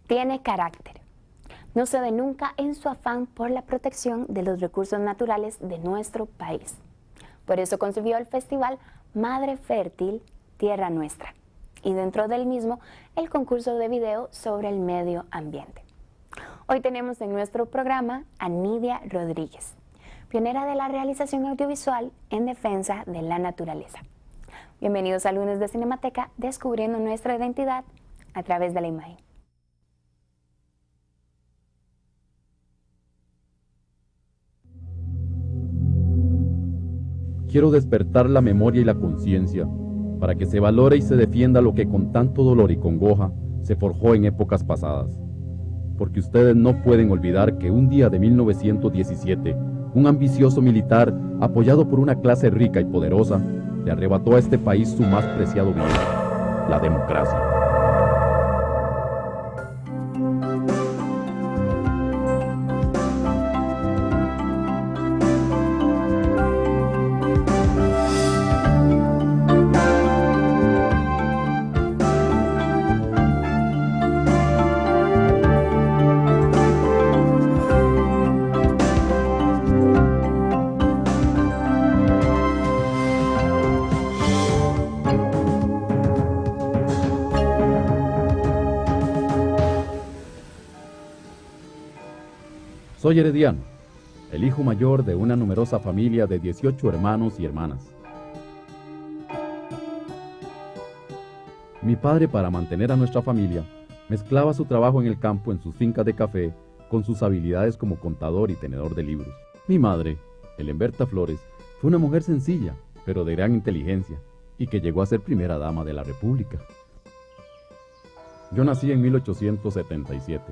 Tiene carácter. No cede nunca en su afán por la protección de los recursos naturales de nuestro país. Por eso concibió el festival Madre Fértil, Tierra Nuestra, y dentro del mismo el concurso de video sobre el medio ambiente. Hoy tenemos en nuestro programa a Nidia Rodríguez, pionera de la realización audiovisual en defensa de la naturaleza. Bienvenidos a Lunes de Cinemateca, descubriendo nuestra identidad a través de la imagen. Quiero despertar la memoria y la conciencia para que se valore y se defienda lo que con tanto dolor y congoja se forjó en épocas pasadas. Porque ustedes no pueden olvidar que un día de 1917, un ambicioso militar, apoyado por una clase rica y poderosa, le arrebató a este país su más preciado bien, la democracia. Soy herediano, el hijo mayor de una numerosa familia de 18 hermanos y hermanas. Mi padre, para mantener a nuestra familia, mezclaba su trabajo en el campo en sus fincas de café con sus habilidades como contador y tenedor de libros. Mi madre, Helenberta Flores, fue una mujer sencilla, pero de gran inteligencia, y que llegó a ser primera dama de la República. Yo nací en 1877,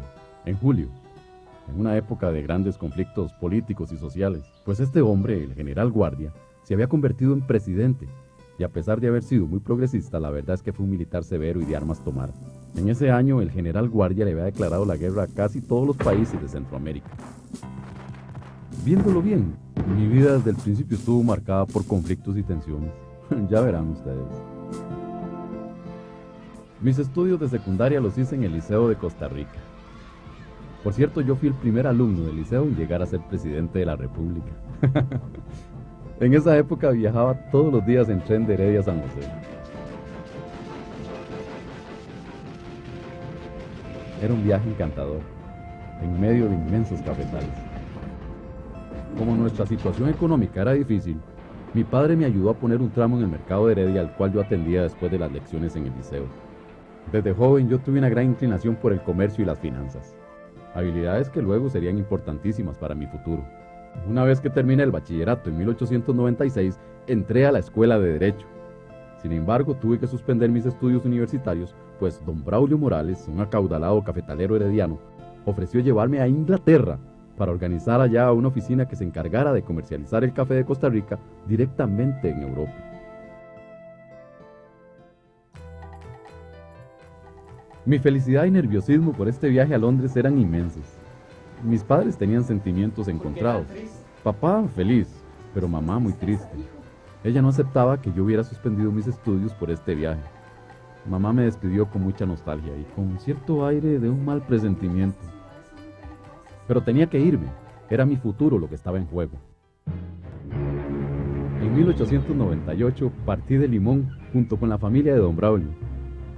en julio, en una época de grandes conflictos políticos y sociales, pues este hombre, el general Guardia, se había convertido en presidente, y a pesar de haber sido muy progresista, la verdad es que fue un militar severo y de armas tomar. En ese año, el general Guardia le había declarado la guerra a casi todos los países de Centroamérica. Viéndolo bien, mi vida desde el principio estuvo marcada por conflictos y tensiones. Ya verán ustedes. Mis estudios de secundaria los hice en el Liceo de Costa Rica. Por cierto, yo fui el primer alumno del liceo en llegar a ser presidente de la República. En esa época viajaba todos los días en tren de Heredia a San José. Era un viaje encantador, en medio de inmensos cafetales. Como nuestra situación económica era difícil, mi padre me ayudó a poner un tramo en el mercado de Heredia, al cual yo atendía después de las lecciones en el liceo. Desde joven yo tuve una gran inclinación por el comercio y las finanzas, habilidades que luego serían importantísimas para mi futuro. Una vez que terminé el bachillerato en 1896, entré a la escuela de Derecho. Sin embargo, tuve que suspender mis estudios universitarios, pues don Braulio Morales, un acaudalado cafetalero herediano, ofreció llevarme a Inglaterra para organizar allá una oficina que se encargara de comercializar el café de Costa Rica directamente en Europa. Mi felicidad y nerviosismo por este viaje a Londres eran inmensos. Mis padres tenían sentimientos encontrados. Papá feliz, pero mamá muy triste. Ella no aceptaba que yo hubiera suspendido mis estudios por este viaje. Mamá me despidió con mucha nostalgia y con cierto aire de un mal presentimiento. Pero tenía que irme, era mi futuro lo que estaba en juego. En 1898 partí de Limón junto con la familia de don Braulio,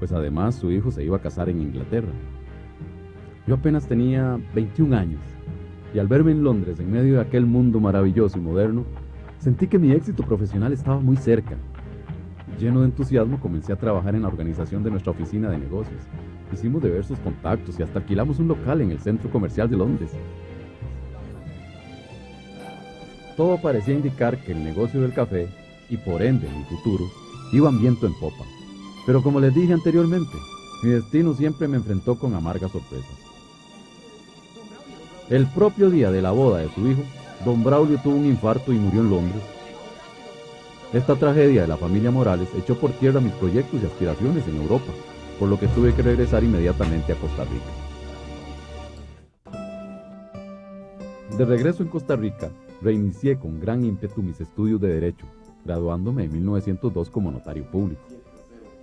pues además su hijo se iba a casar en Inglaterra. Yo apenas tenía 21 años, y al verme en Londres, en medio de aquel mundo maravilloso y moderno, sentí que mi éxito profesional estaba muy cerca. Lleno de entusiasmo, comencé a trabajar en la organización de nuestra oficina de negocios. Hicimos diversos contactos y hasta alquilamos un local en el centro comercial de Londres. Todo parecía indicar que el negocio del café, y por ende mi futuro, iban viento en popa. Pero como les dije anteriormente, mi destino siempre me enfrentó con amargas sorpresas. El propio día de la boda de su hijo, don Braulio tuvo un infarto y murió en Londres. Esta tragedia de la familia Morales echó por tierra mis proyectos y aspiraciones en Europa, por lo que tuve que regresar inmediatamente a Costa Rica. De regreso en Costa Rica, reinicié con gran ímpetu mis estudios de Derecho, graduándome en 1902 como notario público.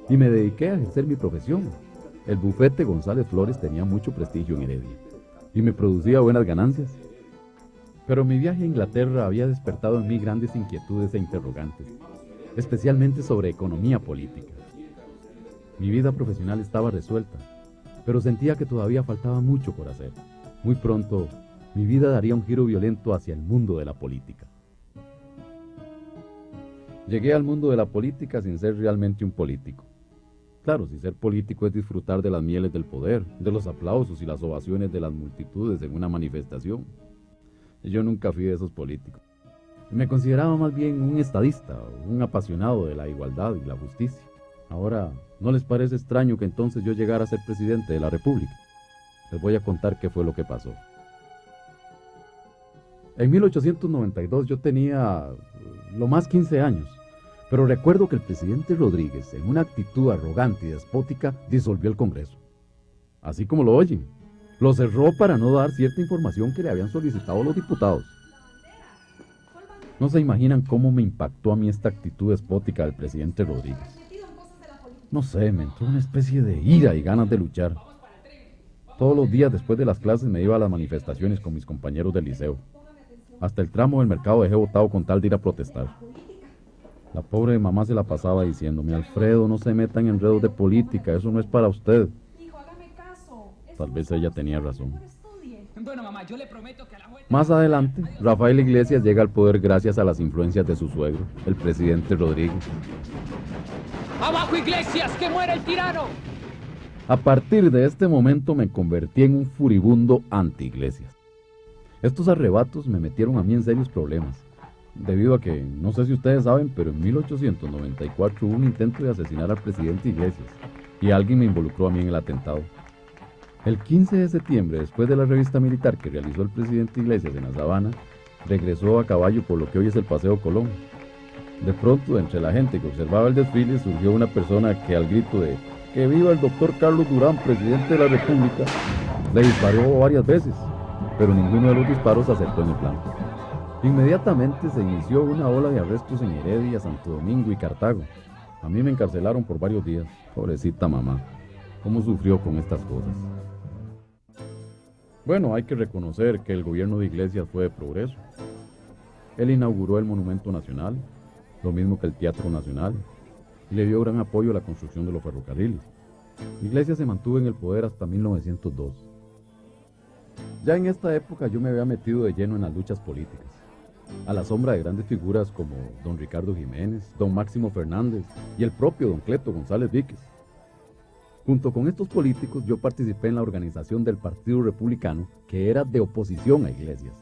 Y me dediqué a ejercer mi profesión. El bufete González Flores tenía mucho prestigio en Heredia, y me producía buenas ganancias. Pero mi viaje a Inglaterra había despertado en mí grandes inquietudes e interrogantes, especialmente sobre economía política. Mi vida profesional estaba resuelta, pero sentía que todavía faltaba mucho por hacer. Muy pronto, mi vida daría un giro violento hacia el mundo de la política. Llegué al mundo de la política sin ser realmente un político. Claro, si ser político es disfrutar de las mieles del poder, de los aplausos y las ovaciones de las multitudes en una manifestación. Yo nunca fui de esos políticos. Me consideraba más bien un estadista, un apasionado de la igualdad y la justicia. Ahora, ¿no les parece extraño que entonces yo llegara a ser presidente de la República? Les voy a contar qué fue lo que pasó. En 1892 yo tenía lo más 15 años, pero recuerdo que el presidente Rodríguez, en una actitud arrogante y despótica, disolvió el Congreso. Así como lo oyen, lo cerró para no dar cierta información que le habían solicitado los diputados. No se imaginan cómo me impactó a mí esta actitud despótica del presidente Rodríguez. No sé, me entró una especie de ira y ganas de luchar. Todos los días después de las clases me iba a las manifestaciones con mis compañeros del liceo. Hasta el tramo del mercado dejé botado con tal de ir a protestar. La pobre mamá se la pasaba diciéndome: Alfredo, no se meta en enredos de política, eso no es para usted. Tal vez ella tenía razón. Más adelante, Rafael Iglesias llega al poder gracias a las influencias de su suegro, el presidente Rodríguez. ¡Abajo Iglesias, que muera el tirano! A partir de este momento me convertí en un furibundo anti-Iglesias. Estos arrebatos me metieron a mí en serios problemas, debido a que, no sé si ustedes saben, pero en 1894 hubo un intento de asesinar al presidente Iglesias, y alguien me involucró a mí en el atentado. El 15 de septiembre, después de la revista militar que realizó el presidente Iglesias en la Sabana, regresó a caballo por lo que hoy es el Paseo Colón. De pronto, entre la gente que observaba el desfile, surgió una persona que, al grito de "¡Que viva el doctor Carlos Durán, presidente de la República!", le disparó varias veces, pero ninguno de los disparos acertó en el blanco. Inmediatamente se inició una ola de arrestos en Heredia, Santo Domingo y Cartago. A mí me encarcelaron por varios días. Pobrecita mamá, cómo sufrió con estas cosas. Bueno, hay que reconocer que el gobierno de Iglesias fue de progreso. Él inauguró el Monumento Nacional, lo mismo que el Teatro Nacional, y le dio gran apoyo a la construcción de los ferrocarriles. Iglesias se mantuvo en el poder hasta 1902. Ya en esta época yo me había metido de lleno en las luchas políticas, a la sombra de grandes figuras como don Ricardo Jiménez, don Máximo Fernández y el propio don Cleto González Víquez. Junto con estos políticos yo participé en la organización del Partido Republicano, que era de oposición a Iglesias.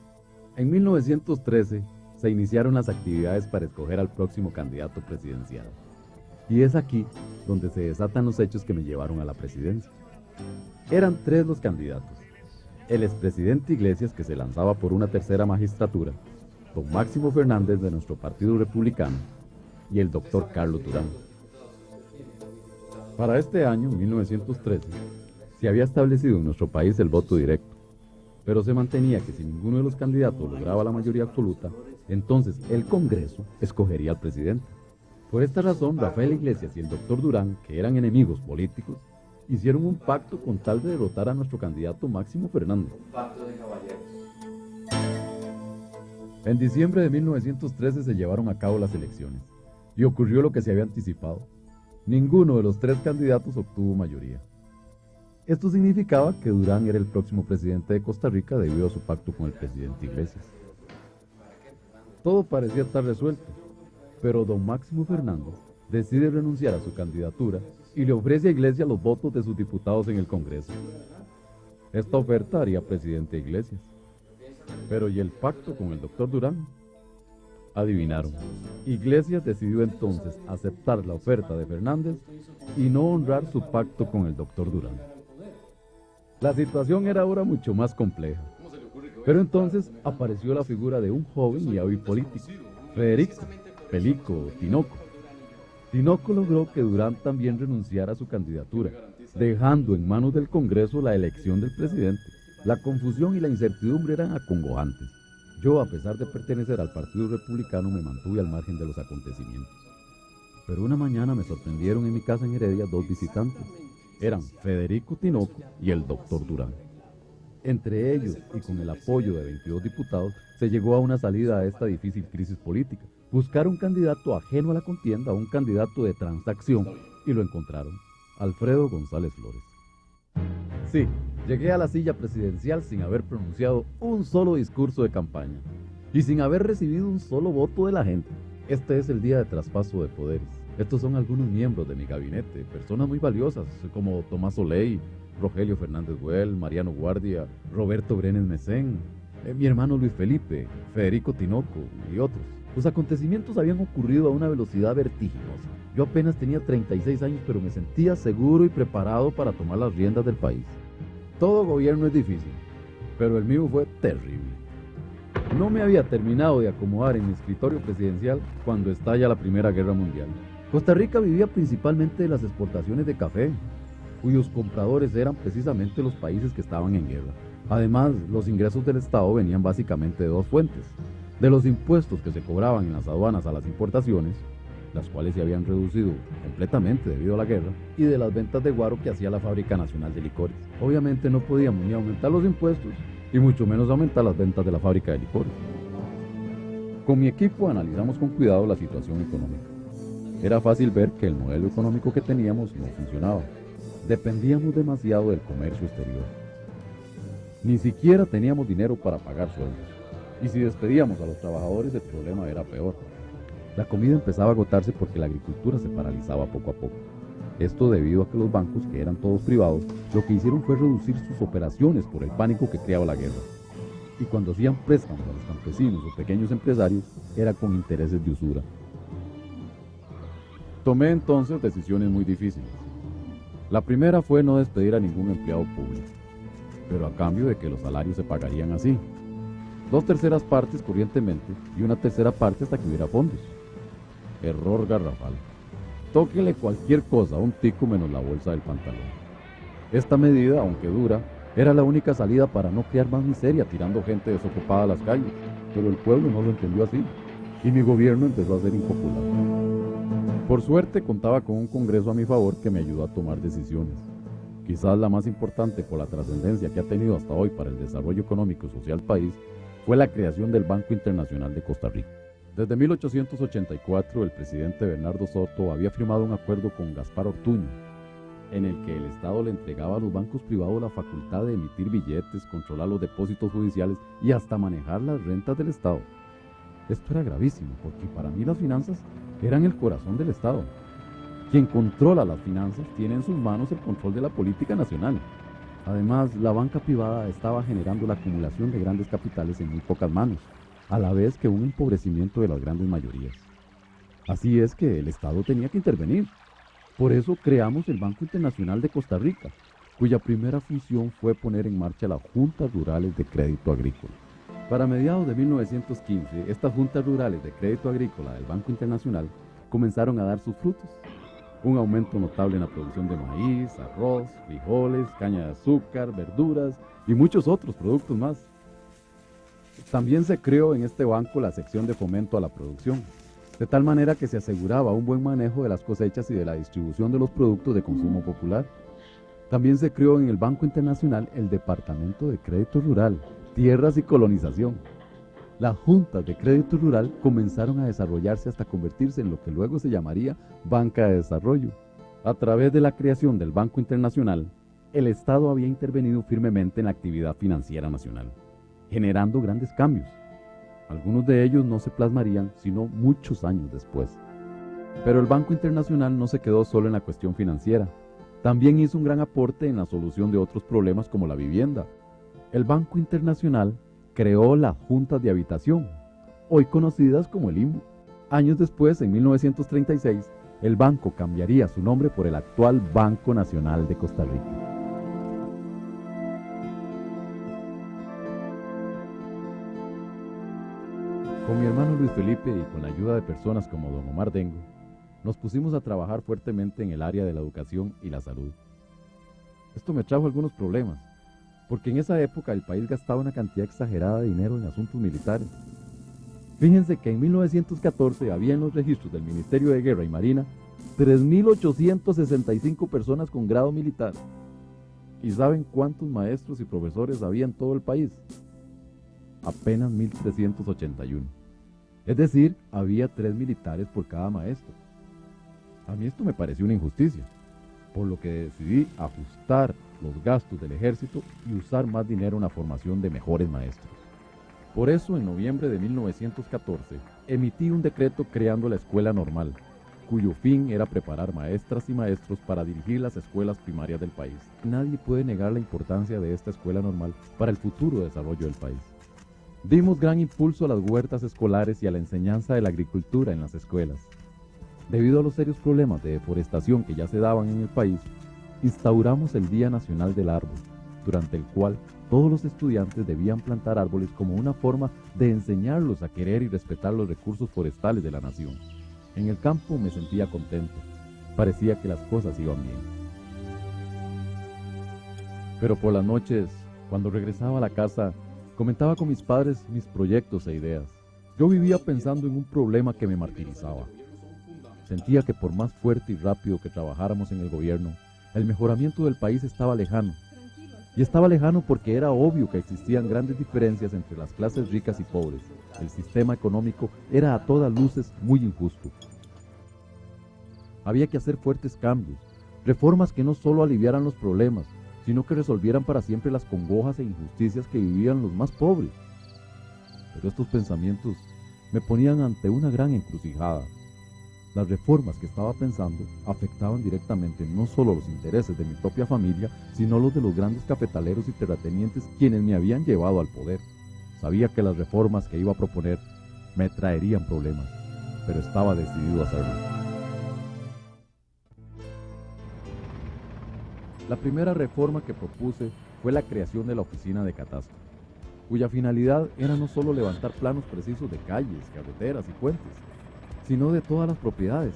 En 1913 se iniciaron las actividades para escoger al próximo candidato presidencial. Y es aquí donde se desatan los hechos que me llevaron a la presidencia. Eran 3 los candidatos: el expresidente Iglesias, que se lanzaba por una tercera magistratura, don Máximo Fernández de nuestro Partido Republicano y el doctor Carlos Durán. Para este año, 1913, se había establecido en nuestro país el voto directo, pero se mantenía que si ninguno de los candidatos lograba la mayoría absoluta, entonces el Congreso escogería al presidente. Por esta razón, Rafael Iglesias y el doctor Durán, que eran enemigos políticos, hicieron un pacto con tal de derrotar a nuestro candidato Máximo Fernández. Un pacto de caballeros. En diciembre de 1913 se llevaron a cabo las elecciones, y ocurrió lo que se había anticipado. Ninguno de los 3 candidatos obtuvo mayoría. Esto significaba que Durán era el próximo presidente de Costa Rica debido a su pacto con el presidente Iglesias. Todo parecía estar resuelto, pero don Máximo Fernández decide renunciar a su candidatura y le ofrece a Iglesias los votos de sus diputados en el Congreso. Esta oferta haría presidente a Iglesias. Pero ¿y el pacto con el doctor Durán? Adivinaron. Iglesias decidió entonces aceptar la oferta de Fernández y no honrar su pacto con el doctor Durán. La situación era ahora mucho más compleja. Pero entonces apareció la figura de un joven y hábil político, Federico Pelico Tinoco. Tinoco logró que Durán también renunciara a su candidatura, dejando en manos del Congreso la elección del presidente. La confusión y la incertidumbre eran acongojantes. Yo, a pesar de pertenecer al Partido Republicano, me mantuve al margen de los acontecimientos. Pero una mañana me sorprendieron en mi casa en Heredia dos visitantes. Eran Federico Tinoco y el doctor Durán. Entre ellos, y con el apoyo de 22 diputados, se llegó a una salida a esta difícil crisis política. Buscar un candidato ajeno a la contienda, un candidato de transacción, y lo encontraron, Alfredo González Flores. Sí, llegué a la silla presidencial sin haber pronunciado un solo discurso de campaña y sin haber recibido un solo voto de la gente. Este es el día de traspaso de poderes. Estos son algunos miembros de mi gabinete, personas muy valiosas como Tomás Oley, Rogelio Fernández Güell, Mariano Guardia, Roberto Brenes Mesén, mi hermano Luis Felipe, Federico Tinoco y otros. Los acontecimientos habían ocurrido a una velocidad vertiginosa. Yo apenas tenía 36 años, pero me sentía seguro y preparado para tomar las riendas del país. Todo gobierno es difícil, pero el mío fue terrible. No me había terminado de acomodar en mi escritorio presidencial cuando estalla la Primera Guerra Mundial. Costa Rica vivía principalmente de las exportaciones de café, cuyos compradores eran precisamente los países que estaban en guerra. Además, los ingresos del Estado venían básicamente de dos fuentes: de los impuestos que se cobraban en las aduanas a las importaciones, las cuales se habían reducido completamente debido a la guerra, y de las ventas de guaro que hacía la Fábrica Nacional de Licores. Obviamente no podíamos ni aumentar los impuestos, y mucho menos aumentar las ventas de la fábrica de licores. Con mi equipo analizamos con cuidado la situación económica. Era fácil ver que el modelo económico que teníamos no funcionaba. Dependíamos demasiado del comercio exterior. Ni siquiera teníamos dinero para pagar sueldos. Y si despedíamos a los trabajadores, el problema era peor. La comida empezaba a agotarse porque la agricultura se paralizaba poco a poco. Esto debido a que los bancos, que eran todos privados, lo que hicieron fue reducir sus operaciones por el pánico que creaba la guerra. Y cuando hacían préstamos a los campesinos o pequeños empresarios, era con intereses de usura. Tomé entonces decisiones muy difíciles. La primera fue no despedir a ningún empleado público, pero a cambio de que los salarios se pagarían así: 2/3 partes corrientemente y 1/3 parte hasta que hubiera fondos. Error garrafal. Tóquele cualquier cosa a un tico menos la bolsa del pantalón. Esta medida, aunque dura, era la única salida para no crear más miseria tirando gente desocupada a las calles, pero el pueblo no lo entendió así, y mi gobierno empezó a ser impopular. Por suerte contaba con un Congreso a mi favor que me ayudó a tomar decisiones. Quizás la más importante por la trascendencia que ha tenido hasta hoy para el desarrollo económico y social del país fue la creación del Banco Internacional de Costa Rica. Desde 1884, el presidente Bernardo Soto había firmado un acuerdo con Gaspar Ortuño, en el que el Estado le entregaba a los bancos privados la facultad de emitir billetes, controlar los depósitos judiciales y hasta manejar las rentas del Estado. Esto era gravísimo, porque para mí las finanzas eran el corazón del Estado. Quien controla las finanzas tiene en sus manos el control de la política nacional. Además, la banca privada estaba generando la acumulación de grandes capitales en muy pocas manos, a la vez que un empobrecimiento de las grandes mayorías. Así es que el Estado tenía que intervenir. Por eso creamos el Banco Internacional de Costa Rica, cuya primera función fue poner en marcha las Juntas Rurales de Crédito Agrícola. Para mediados de 1915, estas Juntas Rurales de Crédito Agrícola del Banco Internacional comenzaron a dar sus frutos. Un aumento notable en la producción de maíz, arroz, frijoles, caña de azúcar, verduras y muchos otros productos más. También se creó en este banco la sección de fomento a la producción, de tal manera que se aseguraba un buen manejo de las cosechas y de la distribución de los productos de consumo popular. También se creó en el Banco Internacional el Departamento de Crédito Rural, Tierras y Colonización. Las juntas de crédito rural comenzaron a desarrollarse hasta convertirse en lo que luego se llamaría Banca de Desarrollo. A través de la creación del Banco Internacional, el Estado había intervenido firmemente en la actividad financiera nacional, generando grandes cambios. Algunos de ellos no se plasmarían sino muchos años después. Pero el Banco Internacional no se quedó solo en la cuestión financiera. También hizo un gran aporte en la solución de otros problemas como la vivienda. El Banco Internacional creó las juntas de habitación, hoy conocidas como el INBU. Años después, en 1936, el banco cambiaría su nombre por el actual Banco Nacional de Costa Rica. Con mi hermano Luis Felipe y con la ayuda de personas como don Omar Dengo, nos pusimos a trabajar fuertemente en el área de la educación y la salud. Esto me trajo algunos problemas, porque en esa época el país gastaba una cantidad exagerada de dinero en asuntos militares. Fíjense que en 1914 había en los registros del Ministerio de Guerra y Marina 3.865 personas con grado militar. ¿Y saben cuántos maestros y profesores había en todo el país? Apenas 1.381. Es decir, había 3 militares por cada maestro. A mí esto me pareció una injusticia, por lo que decidí ajustar los gastos del ejército y usar más dinero en la formación de mejores maestros. Por eso, en noviembre de 1914, emití un decreto creando la Escuela Normal, cuyo fin era preparar maestras y maestros para dirigir las escuelas primarias del país. Nadie puede negar la importancia de esta escuela normal para el futuro desarrollo del país. Dimos gran impulso a las huertas escolares y a la enseñanza de la agricultura en las escuelas. Debido a los serios problemas de deforestación que ya se daban en el país, instauramos el Día Nacional del Árbol, durante el cual todos los estudiantes debían plantar árboles como una forma de enseñarlos a querer y respetar los recursos forestales de la nación. En el campo me sentía contento, parecía que las cosas iban bien. Pero por las noches, cuando regresaba a la casa, comentaba con mis padres mis proyectos e ideas. Yo vivía pensando en un problema que me martirizaba. Sentía que por más fuerte y rápido que trabajáramos en el gobierno, el mejoramiento del país estaba lejano. Y estaba lejano porque era obvio que existían grandes diferencias entre las clases ricas y pobres. El sistema económico era a todas luces muy injusto. Había que hacer fuertes cambios, reformas que no solo aliviaran los problemas, sino que resolvieran para siempre las congojas e injusticias que vivían los más pobres. Pero estos pensamientos me ponían ante una gran encrucijada. Las reformas que estaba pensando afectaban directamente no solo los intereses de mi propia familia, sino los de los grandes cafetaleros y terratenientes quienes me habían llevado al poder. Sabía que las reformas que iba a proponer me traerían problemas, pero estaba decidido a hacerlo. La primera reforma que propuse fue la creación de la oficina de catastro, cuya finalidad era no solo levantar planos precisos de calles, carreteras y puentes, sino de todas las propiedades,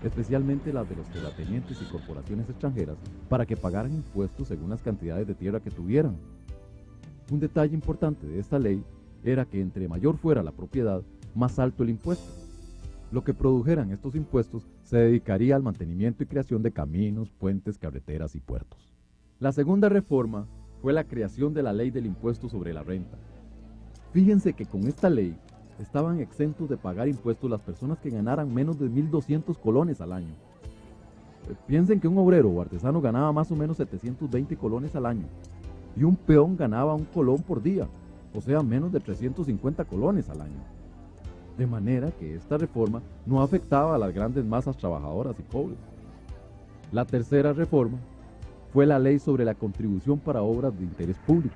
especialmente las de los terratenientes y corporaciones extranjeras, para que pagaran impuestos según las cantidades de tierra que tuvieran. Un detalle importante de esta ley era que entre mayor fuera la propiedad, más alto el impuesto. Lo que produjeran estos impuestos se dedicaría al mantenimiento y creación de caminos, puentes, carreteras y puertos. La segunda reforma fue la creación de la ley del impuesto sobre la renta. Fíjense que con esta ley estaban exentos de pagar impuestos las personas que ganaran menos de 1.200 colones al año. Piensen que un obrero o artesano ganaba más o menos 720 colones al año y un peón ganaba 1 colón por día, o sea, menos de 350 colones al año. De manera que esta reforma no afectaba a las grandes masas trabajadoras y pobres. La tercera reforma fue la ley sobre la contribución para obras de interés público.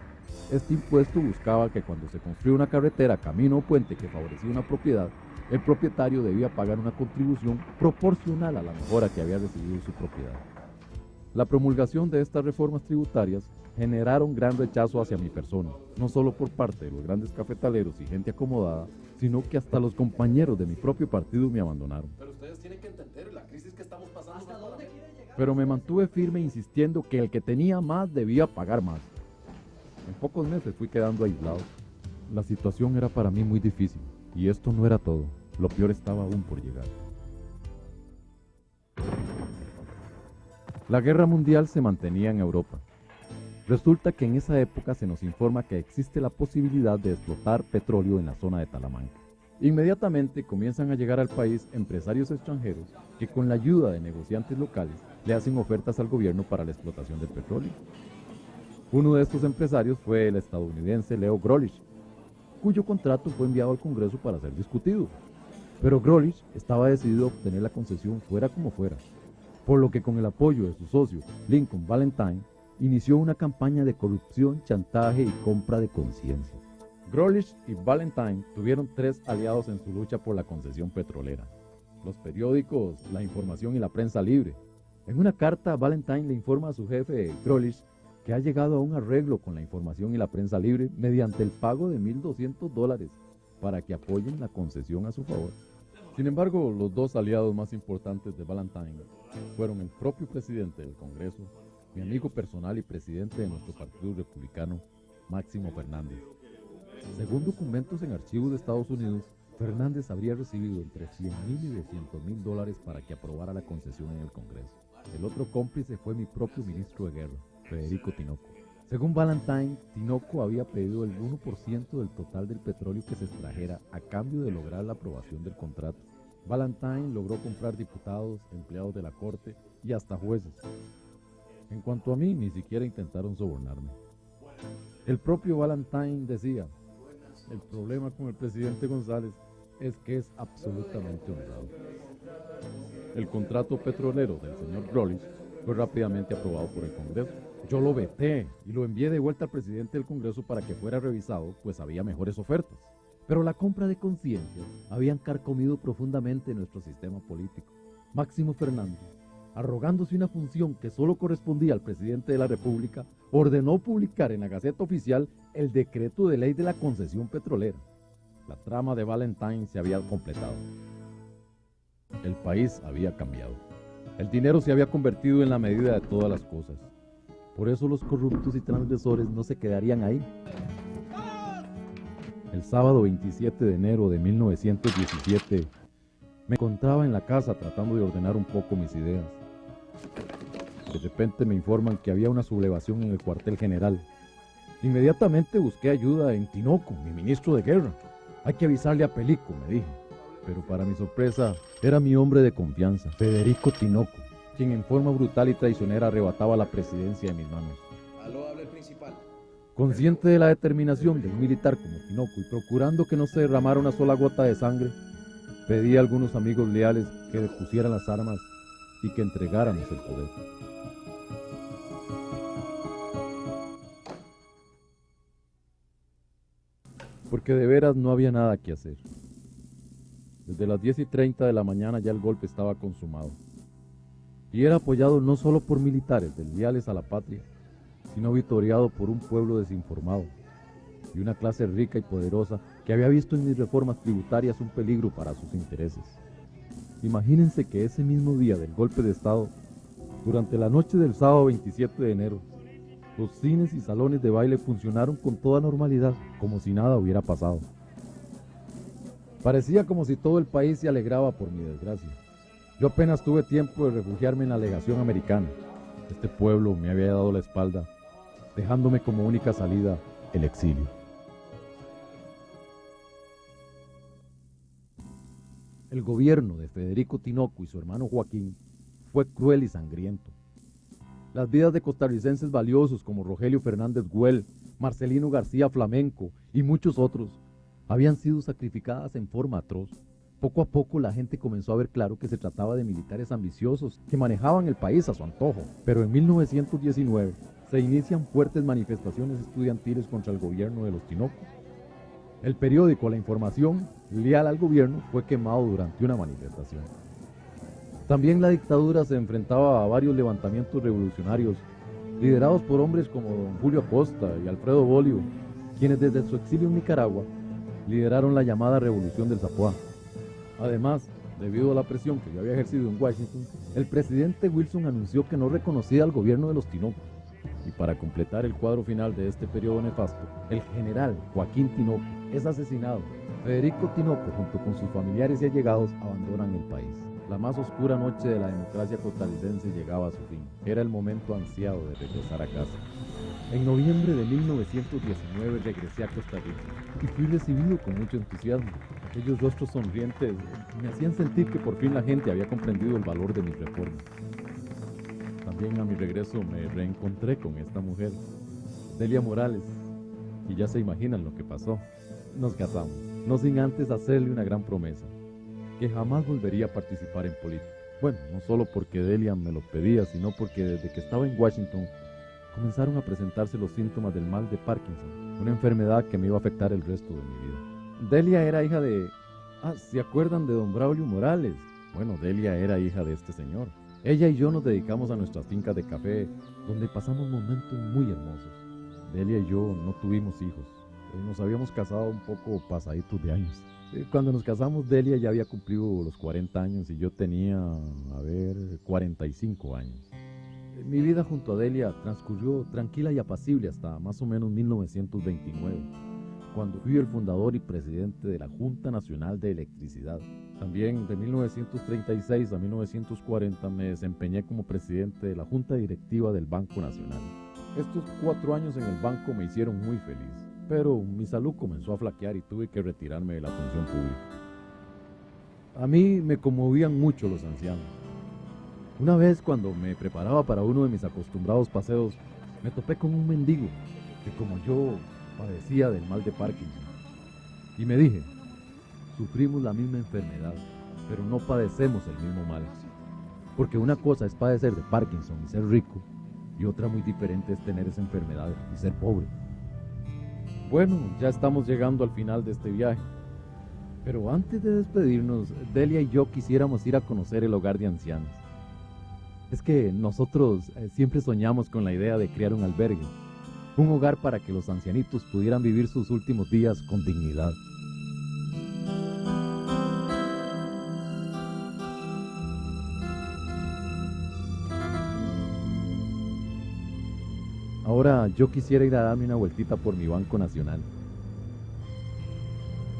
Este impuesto buscaba que cuando se construía una carretera, camino o puente que favorecía una propiedad, el propietario debía pagar una contribución proporcional a la mejora que había recibido su propiedad. La promulgación de estas reformas tributarias generaron gran rechazo hacia mi persona, no solo por parte de los grandes cafetaleros y gente acomodada, sino que hasta los compañeros de mi propio partido me abandonaron. Pero ustedes tienen que entender la crisis que estamos pasando. ¿Hasta dónde quieren llegar? Pero me mantuve firme insistiendo que el que tenía más debía pagar más. En pocos meses fui quedando aislado. La situación era para mí muy difícil, y esto no era todo. Lo peor estaba aún por llegar. La guerra mundial se mantenía en Europa. Resulta que en esa época se nos informa que existe la posibilidad de explotar petróleo en la zona de Talamanca. Inmediatamente comienzan a llegar al país empresarios extranjeros que con la ayuda de negociantes locales le hacen ofertas al gobierno para la explotación del petróleo. Uno de estos empresarios fue el estadounidense Leo Grolich, cuyo contrato fue enviado al Congreso para ser discutido. Pero Grolich estaba decidido a obtener la concesión fuera como fuera, por lo que con el apoyo de su socio Lincoln Valentine, inició una campaña de corrupción, chantaje y compra de conciencia. Grolich y Valentine tuvieron 3 aliados en su lucha por la concesión petrolera: los periódicos, la información y la prensa libre. En una carta, Valentine le informa a su jefe, Grolich, que ha llegado a un arreglo con la información y la prensa libre mediante el pago de $1,200 para que apoyen la concesión a su favor. Sin embargo, los 2 aliados más importantes de Valentine fueron el propio presidente del Congreso, mi amigo personal y presidente de nuestro partido republicano, Máximo Fernández. Según documentos en archivos de Estados Unidos, Fernández habría recibido entre $100,000 y $200,000 para que aprobara la concesión en el Congreso. El otro cómplice fue mi propio ministro de Guerra, Federico Tinoco. Según Valentine, Tinoco había pedido el 1% del total del petróleo que se extrajera a cambio de lograr la aprobación del contrato. Valentine logró comprar diputados, empleados de la corte y hasta jueces. En cuanto a mí, ni siquiera intentaron sobornarme. El propio Valentine decía: el problema con el presidente González es que es absolutamente honrado. El contrato petrolero del señor Grolich fue rápidamente aprobado por el Congreso. Yo lo veté y lo envié de vuelta al presidente del Congreso para que fuera revisado, pues había mejores ofertas. Pero la compra de conciencias habían carcomido profundamente nuestro sistema político. Máximo Fernández, arrogándose una función que solo correspondía al presidente de la República, ordenó publicar en la Gaceta Oficial el decreto de ley de la concesión petrolera. La trama de Valentine se había completado. El país había cambiado. El dinero se había convertido en la medida de todas las cosas. Por eso los corruptos y transgresores no se quedarían ahí. El sábado 27 de enero de 1917, me encontraba en la casa tratando de ordenar un poco mis ideas. De repente me informan que había una sublevación en el cuartel general. Inmediatamente busqué ayuda en Tinoco, mi ministro de guerra. Hay que avisarle a Pelico, me dije. Pero para mi sorpresa, era mi hombre de confianza, Federico Tinoco, quien en forma brutal y traicionera arrebataba la presidencia de mis manos. Aló, habla el principal. Consciente de la determinación de un militar como Tinoco y procurando que no se derramara una sola gota de sangre, pedí a algunos amigos leales que depusieran las armas y que entregáramos el poder. Porque de veras no había nada que hacer. Desde las 10:30 de la mañana ya el golpe estaba consumado. Y era apoyado no solo por militares desleales a la patria, sino vitoreado por un pueblo desinformado y una clase rica y poderosa que había visto en mis reformas tributarias un peligro para sus intereses. Imagínense que ese mismo día del golpe de Estado, durante la noche del sábado 27 de enero, los cines y salones de baile funcionaron con toda normalidad, como si nada hubiera pasado. Parecía como si todo el país se alegraba por mi desgracia. Yo apenas tuve tiempo de refugiarme en la legación americana. Este pueblo me había dado la espalda, dejándome como única salida el exilio. El gobierno de Federico Tinoco y su hermano Joaquín fue cruel y sangriento. Las vidas de costarricenses valiosos como Rogelio Fernández Güell, Marcelino García Flamenco y muchos otros habían sido sacrificadas en forma atroz. Poco a poco la gente comenzó a ver claro que se trataba de militares ambiciosos que manejaban el país a su antojo. Pero en 1919 se inician fuertes manifestaciones estudiantiles contra el gobierno de los Tinoco. El periódico La Información, leal al gobierno, fue quemado durante una manifestación. También la dictadura se enfrentaba a varios levantamientos revolucionarios liderados por hombres como don Julio Acosta y Alfredo Bolio, quienes desde su exilio en Nicaragua lideraron la llamada Revolución del Zapoá. Además, debido a la presión que yo había ejercido en Washington, el presidente Wilson anunció que no reconocía al gobierno de los Tinoco. Y para completar el cuadro final de este periodo nefasto, el general Joaquín Tinoco es asesinado. Federico Tinoco, junto con sus familiares y allegados, abandonan el país. La más oscura noche de la democracia costarricense llegaba a su fin. Era el momento ansiado de regresar a casa. En noviembre de 1919 regresé a Costa Rica y fui recibido con mucho entusiasmo. Aquellos rostros sonrientes me hacían sentir que por fin la gente había comprendido el valor de mis reformas. También a mi regreso me reencontré con esta mujer, Delia Morales, y ya se imaginan lo que pasó. Nos casamos, no sin antes hacerle una gran promesa, que jamás volvería a participar en política. Bueno, no solo porque Delia me lo pedía, sino porque desde que estaba en Washington comenzaron a presentarse los síntomas del mal de Parkinson, una enfermedad que me iba a afectar el resto de mi vida. Delia era hija de... ¿se acuerdan de don Braulio Morales? Bueno, Delia era hija de este señor. Ella y yo nos dedicamos a nuestras fincas de café, donde pasamos momentos muy hermosos. Delia y yo no tuvimos hijos, nos habíamos casado un poco pasaditos de años. Cuando nos casamos, Delia ya había cumplido los 40 años y yo tenía, 45 años. Mi vida junto a Delia transcurrió tranquila y apacible hasta más o menos 1929, cuando fui el fundador y presidente de la Junta Nacional de Electricidad. También de 1936 a 1940 me desempeñé como presidente de la Junta Directiva del Banco Nacional. Estos 4 años en el banco me hicieron muy feliz, pero mi salud comenzó a flaquear y tuve que retirarme de la función pública. A mí me conmovían mucho los ancianos. Una vez, cuando me preparaba para uno de mis acostumbrados paseos, me topé con un mendigo que, como yo, padecía del mal de Parkinson. Y me dije: sufrimos la misma enfermedad, pero no padecemos el mismo mal. Porque una cosa es padecer de Parkinson y ser rico, y otra muy diferente es tener esa enfermedad y ser pobre. Bueno, ya estamos llegando al final de este viaje. Pero antes de despedirnos, Delia y yo quisiéramos ir a conocer el hogar de ancianos. Es que nosotros siempre soñamos con la idea de crear un albergue, un hogar para que los ancianitos pudieran vivir sus últimos días con dignidad. Ahora yo quisiera ir a darme una vueltita por mi Banco Nacional.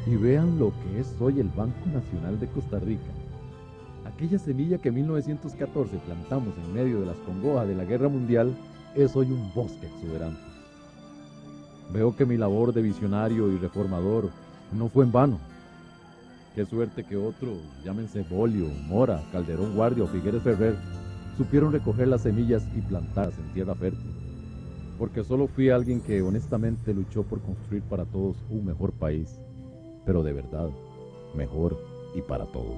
Y vean lo que es hoy el Banco Nacional de Costa Rica. Aquella semilla que en 1914 plantamos en medio de las congojas de la Guerra Mundial es hoy un bosque exuberante. Veo que mi labor de visionario y reformador no fue en vano. Qué suerte que otros, llámense Bolio, Mora, Calderón Guardia o Figueres Ferrer, supieron recoger las semillas y plantarlas en tierra fértil. Porque solo fui alguien que honestamente luchó por construir para todos un mejor país, pero de verdad, mejor y para todos.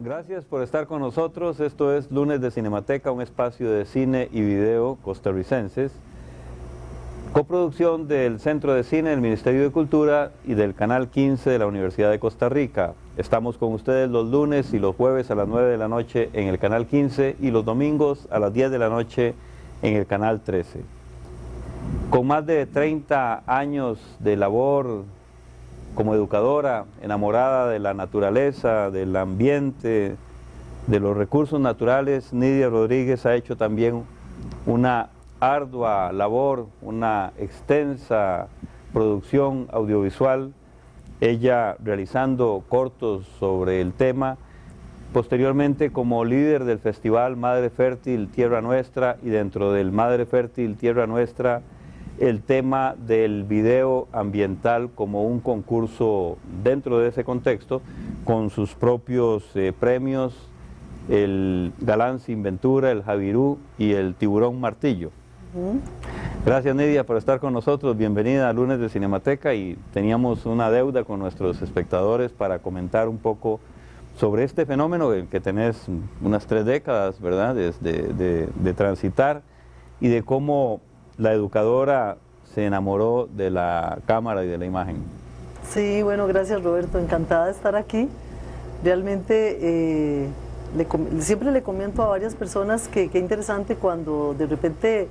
Gracias por estar con nosotros. Esto es Lunes de Cinemateca, un espacio de cine y video costarricenses, coproducción del Centro de Cine del Ministerio de Cultura y del Canal 15 de la Universidad de Costa Rica. Estamos con ustedes los lunes y los jueves a las 9 de la noche en el Canal 15 y los domingos a las 10 de la noche en el Canal 13. Con más de 30 años de labor como educadora, enamorada de la naturaleza, del ambiente, de los recursos naturales, Nidia Rodríguez ha hecho también una ardua labor, una extensa producción audiovisual, ella realizando cortos sobre el tema, posteriormente como líder del Festival Madre Fértil Tierra Nuestra, y dentro del Madre Fértil Tierra Nuestra el tema del video ambiental como un concurso dentro de ese contexto, con sus propios premios, el Galán Sin Ventura, el Javirú y el Tiburón Martillo. Gracias, Nidia, por estar con nosotros. Bienvenida a Lunes de Cinemateca, y teníamos una deuda con nuestros espectadores para comentar un poco sobre este fenómeno que tenés unas 3 décadas, ¿verdad?, de transitar, y de cómo la educadora se enamoró de la cámara y de la imagen. Sí, bueno, gracias Roberto, encantada de estar aquí. Realmente siempre le comento a varias personas que qué interesante cuando de repente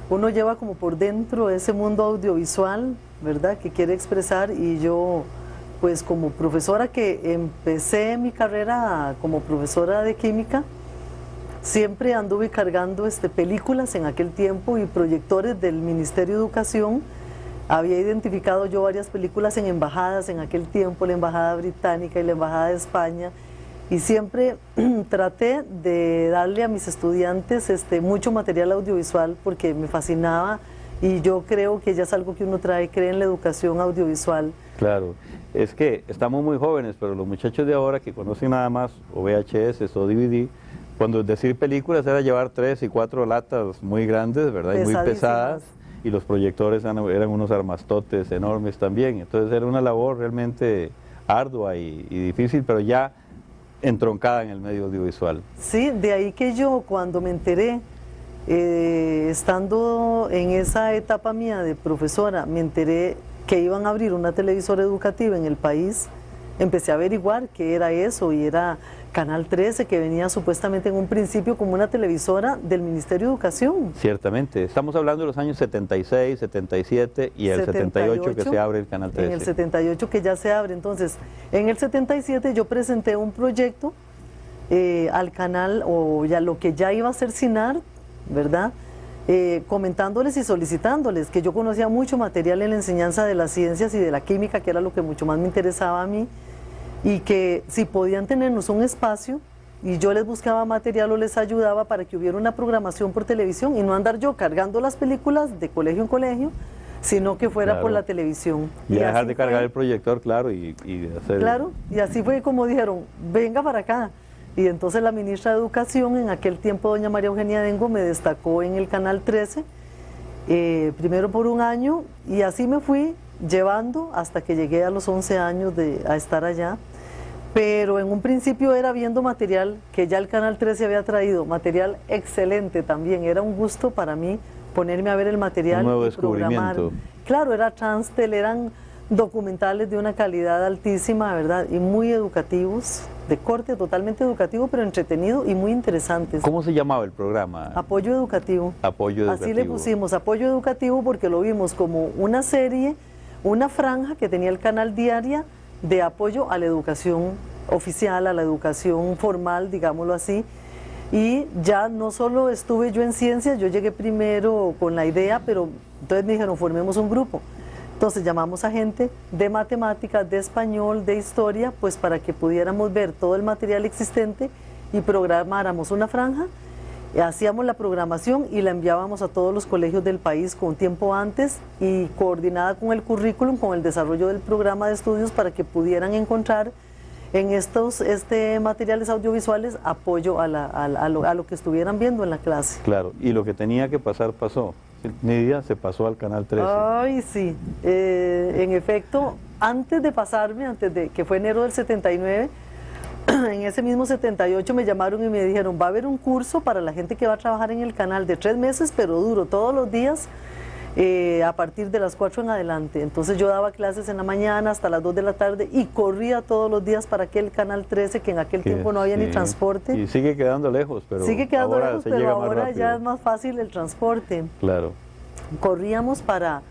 uno lleva como por dentro ese mundo audiovisual, ¿verdad?, que quiere expresar, y yo pues como profesora que empecé mi carrera como profesora de química, siempre anduve cargando películas en aquel tiempo y proyectores del Ministerio de Educación. Había identificado yo varias películas en embajadas en aquel tiempo, la Embajada Británica y la Embajada de España, y siempre traté de darle a mis estudiantes mucho material audiovisual porque me fascinaba, y yo creo que ya es algo que uno cree en la educación audiovisual. Claro, es que estamos muy jóvenes, pero los muchachos de ahora que conocen nada más o VHS o DVD, cuando decir películas era llevar 3 y 4 latas muy grandes, ¿verdad? Y muy pesadas, y los proyectores eran unos armastotes enormes también. Entonces era una labor realmente ardua y difícil, pero ya entroncada en el medio audiovisual. Sí, de ahí que yo cuando me enteré, estando en esa etapa mía de profesora, me enteré que iban a abrir una televisora educativa en el país, empecé a averiguar qué era eso, y era Canal 13, que venía supuestamente en un principio como una televisora del Ministerio de Educación. Ciertamente, estamos hablando de los años 76, 77 y el 78 que se abre el Canal 13. En el 78 que ya se abre. Entonces, en el 77 yo presenté un proyecto al canal, o ya lo que ya iba a ser CINAR, ¿verdad?, comentándoles y solicitándoles que yo conocía mucho material en la enseñanza de las ciencias y de la química, que era lo que mucho más me interesaba a mí, y que si podían tenernos un espacio y yo les buscaba material o les ayudaba para que hubiera una programación por televisión y no andar yo cargando las películas de colegio en colegio, sino que fuera por la televisión. Y dejar de cargar el proyector, claro, y hacer... Claro, y así fue como dijeron, venga para acá. Y entonces la ministra de Educación, en aquel tiempo doña María Eugenia Dengo, me destacó en el Canal 13, primero por un año, y así me fui llevando hasta que llegué a los 11 años a estar allá. Pero en un principio era viendo material que ya el Canal 13 había traído, material excelente también. Era un gusto para mí ponerme a ver el material. Un nuevo y programar. descubrimiento. Claro, era Transtel, eran documentales de una calidad altísima, ¿verdad? Y muy educativos, de corte totalmente educativo, pero entretenido y muy interesantes. ¿Cómo se llamaba el programa? Apoyo Educativo. Apoyo Educativo. Así le pusimos, Apoyo Educativo, porque lo vimos como una serie, una franja que tenía el canal diaria de apoyo a la educación oficial, a la educación formal, digámoslo así. Y ya no solo estuve yo en ciencias, yo llegué primero con la idea, pero entonces me dijeron, formemos un grupo. Entonces llamamos a gente de matemáticas, de español, de historia, pues para que pudiéramos ver todo el material existente y programáramos una franja. Hacíamos la programación y la enviábamos a todos los colegios del país con tiempo antes y coordinada con el currículum, con el desarrollo del programa de estudios, para que pudieran encontrar en estos materiales audiovisuales apoyo a lo que estuvieran viendo en la clase. Claro, y lo que tenía que pasar pasó. Nidia se pasó al Canal 13. Ay, sí. En efecto, antes de pasarme, que fue enero del 79, en ese mismo 78 me llamaron y me dijeron, va a haber un curso para la gente que va a trabajar en el canal de 3 meses, pero duro, todos los días, a partir de las 4 en adelante. Entonces yo daba clases en la mañana hasta las 2 de la tarde y corría todos los días para aquel Canal 13, que en aquel tiempo no había ni transporte. Y sigue quedando lejos, pero sigue quedando ahora lejos, se pero llega ahora más ya es más fácil el transporte. Claro. Corríamos para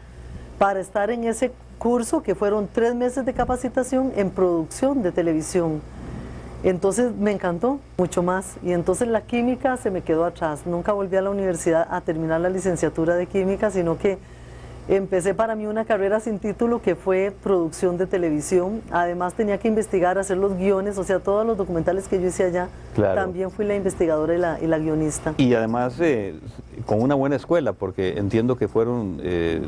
estar en ese curso, que fueron 3 meses de capacitación en producción de televisión. Entonces me encantó mucho más, y entonces la química se me quedó atrás. Nunca volví a la universidad a terminar la licenciatura de química, sino que empecé para mí una carrera sin título, que fue producción de televisión. Además tenía que investigar, hacer los guiones, o sea, todos los documentales que yo hice allá. Claro. También fui la investigadora y la guionista. Y además con una buena escuela, porque entiendo que fueron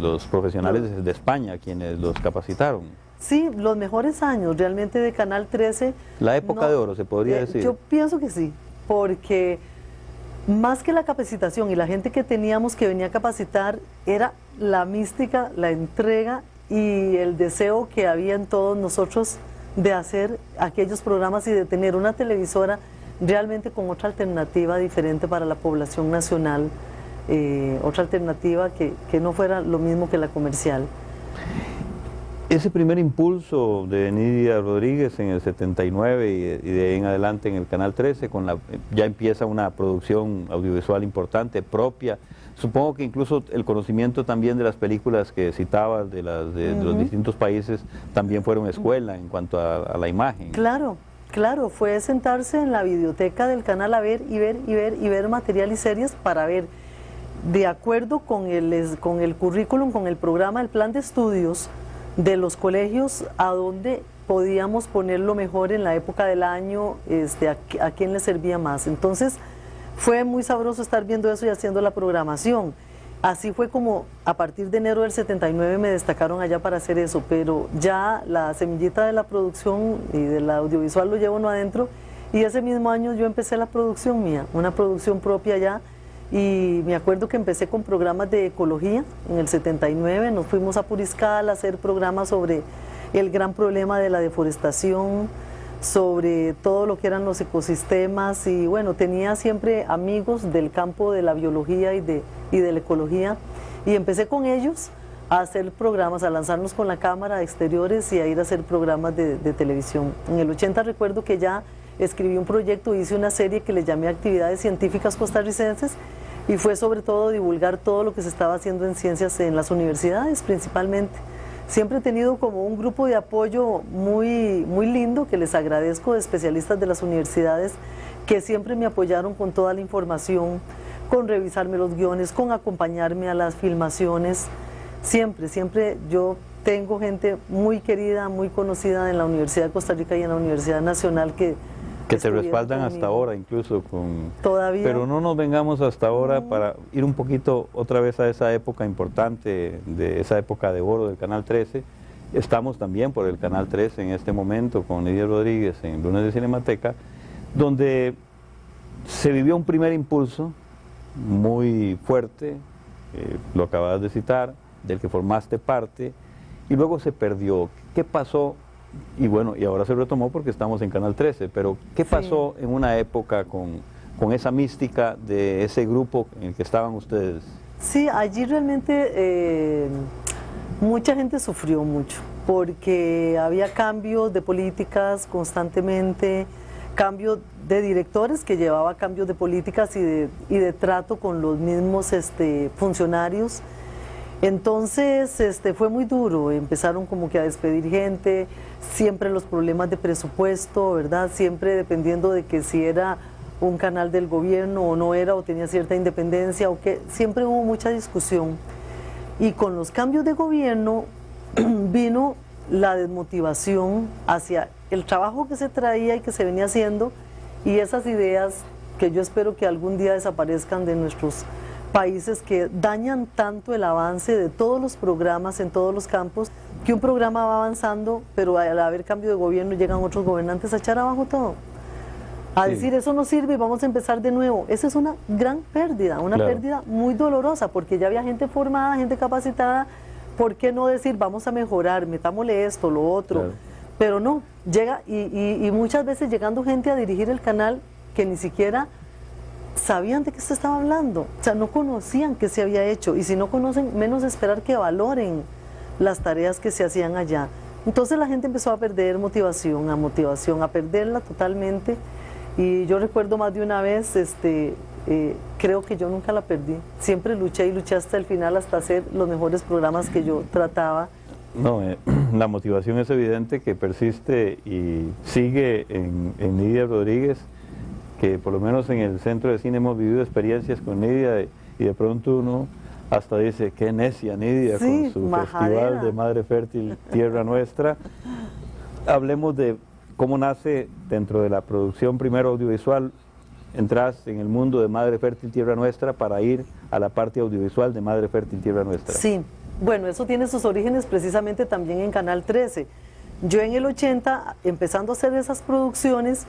los profesionales de España quienes los capacitaron. Sí, los mejores años realmente de Canal 13. La época de oro, se podría decir. Yo pienso que sí, porque más que la capacitación y la gente que teníamos que venía a capacitar, era la mística, la entrega y el deseo que había en todos nosotros de hacer aquellos programas y de tener una televisora realmente con otra alternativa diferente para la población nacional. otra alternativa que no fuera lo mismo que la comercial. Ese primer impulso de Nidia Rodríguez en el 79 y de ahí en adelante en el Canal 13, ya empieza una producción audiovisual importante, propia. Supongo que incluso el conocimiento también de las películas que citabas de los distintos países también fueron escuela en cuanto a la imagen. Claro, claro, fue sentarse en la videoteca del canal a ver y ver y ver y ver material y series para ver, de acuerdo con el currículum, con el programa, el plan de estudios de los colegios, a dónde podíamos ponerlo mejor en la época del año, a quién le servía más. Entonces fue muy sabroso estar viendo eso y haciendo la programación. Así fue como a partir de enero del 79 me destacaron allá para hacer eso, pero ya la semillita de la producción y del audiovisual lo llevo uno adentro, y ese mismo año yo empecé la producción mía, una producción propia ya. Y me acuerdo que empecé con programas de ecología en el 79, nos fuimos a Puriscal a hacer programas sobre el gran problema de la deforestación, sobre todo lo que eran los ecosistemas, y bueno, tenía siempre amigos del campo de la biología y de la ecología, y empecé con ellos a hacer programas, a lanzarnos con la cámara a exteriores y a ir a hacer programas de televisión. En el 80 recuerdo que ya escribí un proyecto, hice una serie que le llamé Actividades Científicas Costarricenses, y fue sobre todo divulgar todo lo que se estaba haciendo en ciencias en las universidades principalmente. Siempre he tenido como un grupo de apoyo muy lindo, que les agradezco, de especialistas de las universidades que siempre me apoyaron con toda la información, con revisarme los guiones, con acompañarme a las filmaciones. Siempre yo tengo gente muy querida, muy conocida en la Universidad de Costa Rica y en la Universidad Nacional que te respaldan hasta ahora, incluso todavía. Pero no nos vengamos hasta ahora para ir un poquito otra vez a esa época importante, de esa época de oro del Canal 13. Estamos también por el Canal 13 en este momento con Nidia Rodríguez en Lunes de Cinemateca, donde se vivió un primer impulso muy fuerte, lo acabas de citar, del que formaste parte, y luego se perdió. ¿Qué pasó? Y bueno, y ahora se retomó porque estamos en Canal 13, pero ¿qué pasó en una época con esa mística de ese grupo en el que estaban ustedes? Sí, allí realmente mucha gente sufrió mucho, porque había cambios de políticas constantemente, cambios de directores que llevaba cambios de políticas y de trato con los mismos funcionarios. Entonces fue muy duro, empezaron como que a despedir gente, siempre los problemas de presupuesto, ¿verdad? Siempre dependiendo de que si era un canal del gobierno o no era, o tenía cierta independencia, o que siempre hubo mucha discusión. Y con los cambios de gobierno vino la desmotivación hacia el trabajo que se traía y que se venía haciendo, y esas ideas que yo espero que algún día desaparezcan de nuestros países, que dañan tanto el avance de todos los programas en todos los campos, que un programa va avanzando, pero al haber cambio de gobierno llegan otros gobernantes a echar abajo todo, a decir eso no sirve y vamos a empezar de nuevo. Esa es una gran pérdida, una pérdida muy dolorosa, porque ya había gente formada, gente capacitada. ¿Por qué no decir vamos a mejorar, metámosle esto, lo otro? Pero no, llega y muchas veces llegando gente a dirigir el canal que ni siquiera sabían de qué se estaba hablando, o sea, no conocían qué se había hecho, y si no conocen, menos esperar que valoren las tareas que se hacían allá. Entonces la gente empezó a perder motivación, a perderla totalmente, y yo recuerdo más de una vez, creo que yo nunca la perdí, siempre luché y luché hasta el final, hasta hacer los mejores programas que yo trataba. No, la motivación es evidente, que persiste y sigue en Nidia Rodríguez, que por lo menos en el Centro de Cine hemos vivido experiencias con Nidia, y de pronto uno hasta dice, qué necia Nidia, sí, con su majadera. Festival de Madre Fértil, Tierra Nuestra. Hablemos de cómo nace dentro de la producción primero audiovisual, entras en el mundo de Madre Fértil, Tierra Nuestra, para ir a la parte audiovisual de Madre Fértil, Tierra Nuestra. Sí, bueno, eso tiene sus orígenes precisamente también en Canal 13. Yo en el 80, empezando a hacer esas producciones,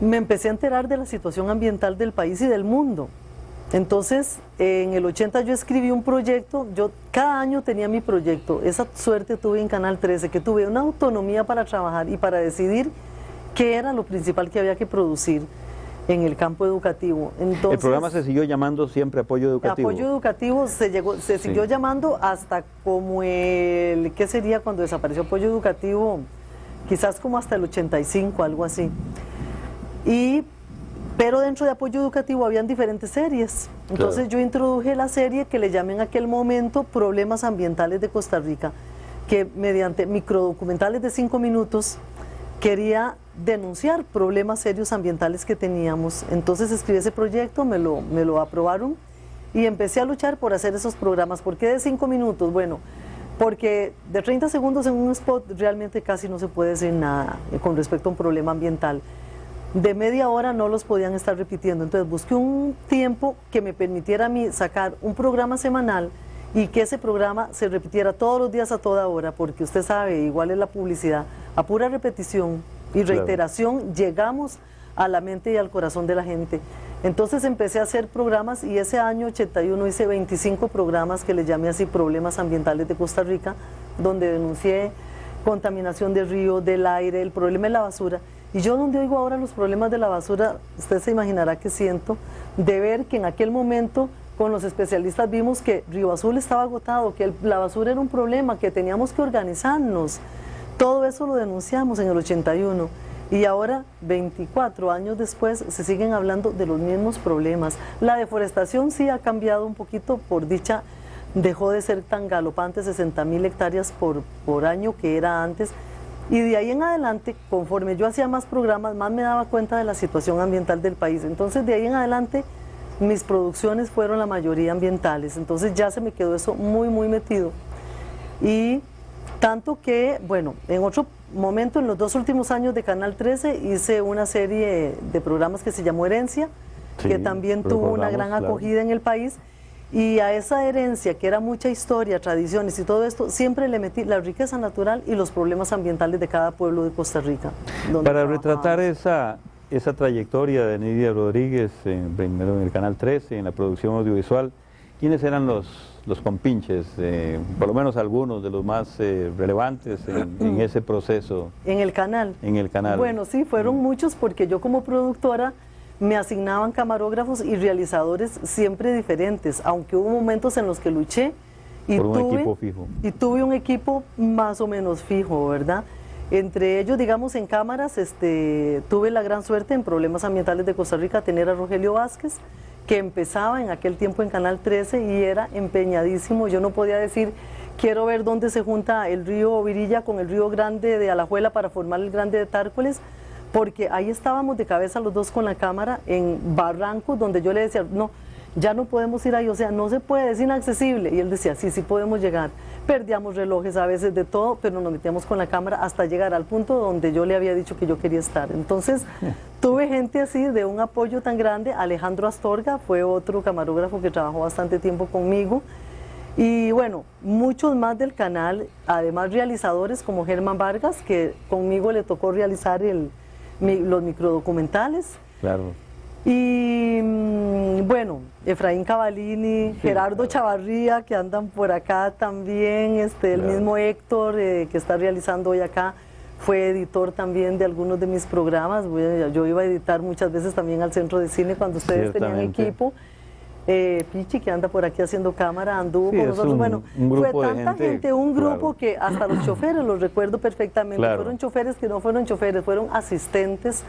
me empecé a enterar de la situación ambiental del país y del mundo. Entonces, en el 80 yo escribí un proyecto, yo cada año tenía mi proyecto. Esa suerte tuve en Canal 13, que tuve una autonomía para trabajar y para decidir qué era lo principal que había que producir. en el campo educativo. Entonces, el programa se siguió llamando siempre Apoyo Educativo. Apoyo Educativo se siguió llamando hasta como ¿qué sería cuando desapareció Apoyo Educativo? Quizás como hasta el 85, algo así. Pero dentro de Apoyo Educativo habían diferentes series. Entonces yo introduje la serie que le llamé en aquel momento Problemas Ambientales de Costa Rica, que mediante microdocumentales de 5 minutos quería denunciar problemas serios ambientales que teníamos. Entonces escribí ese proyecto, me lo aprobaron y empecé a luchar por hacer esos programas. ¿Por qué de 5 minutos? Bueno, porque de 30 segundos en un spot realmente casi no se puede decir nada con respecto a un problema ambiental. De media hora no los podían estar repitiendo, entonces busqué un tiempo que me permitiera a mí sacar un programa semanal y que ese programa se repitiera todos los días a toda hora, porque usted sabe, igual es la publicidad, a pura repetición y reiteración llegamos a la mente y al corazón de la gente. Entonces empecé a hacer programas y ese año 81 hice 25 programas que le llamé así Problemas Ambientales de Costa Rica, donde denuncié contaminación del río, del aire, el problema de la basura. Y yo donde oigo ahora los problemas de la basura, usted se imaginará que siento de ver que en aquel momento con los especialistas vimos que Río Azul estaba agotado, que la basura era un problema, que teníamos que organizarnos. Todo eso lo denunciamos en el 81 y ahora, 24 años después, se siguen hablando de los mismos problemas. La deforestación sí ha cambiado un poquito, por dicha, dejó de ser tan galopante, 60.000 hectáreas por año que era antes. Y de ahí en adelante, conforme yo hacía más programas, más me daba cuenta de la situación ambiental del país. Entonces, de ahí en adelante, mis producciones fueron la mayoría ambientales. Entonces, ya se me quedó eso muy, muy metido. Y tanto que, bueno, en otro momento, en los 2 últimos años de Canal 13, hice una serie de programas que se llamó Herencia, que también tuvo una gran acogida en el país. Y a esa herencia, que era mucha historia, tradiciones y todo esto, siempre le metí la riqueza natural y los problemas ambientales de cada pueblo de Costa Rica. Para retratar esa trayectoria de Nidia Rodríguez, primero en el Canal 13, en la producción audiovisual, ¿quiénes eran los compinches, por lo menos algunos de los más relevantes en ese proceso? En el canal. En el canal. Bueno, sí, fueron muchos, porque yo como productora me asignaban camarógrafos y realizadores siempre diferentes, aunque hubo momentos en los que luché y tuve un equipo más o menos fijo, ¿verdad? Entre ellos, digamos, en cámaras, tuve la gran suerte en Problemas Ambientales de Costa Rica tener a Rogelio Vázquez, que empezaba en aquel tiempo en Canal 13 y era empeñadísimo. Yo no podía decir, quiero ver dónde se junta el río Virilla con el río Grande de Alajuela para formar el Grande de Tárcoles, porque ahí estábamos de cabeza los dos con la cámara en barrancos donde yo le decía, no, ya no podemos ir ahí, o sea, no se puede, es inaccesible. Y él decía, sí, sí podemos llegar. Perdíamos relojes a veces de todo, pero nos metíamos con la cámara hasta llegar al punto donde yo le había dicho que yo quería estar. Entonces, tuve gente así de un apoyo tan grande. Alejandro Astorga fue otro camarógrafo que trabajó bastante tiempo conmigo. Y bueno, muchos más del canal, además realizadores como Germán Vargas, que conmigo le tocó realizar los microdocumentales. Claro. Y bueno, Efraín Cavalini, Gerardo Chavarría, que andan por acá también, el mismo Héctor, que está realizando hoy acá, fue editor también de algunos de mis programas. Yo iba a editar muchas veces también al Centro de Cine cuando ustedes tenían equipo. Pichi, que anda por aquí haciendo cámara, anduvo con nosotros. Bueno, fue tanta gente, un grupo que hasta los choferes los recuerdo perfectamente. Fueron choferes que no fueron choferes, fueron asistentes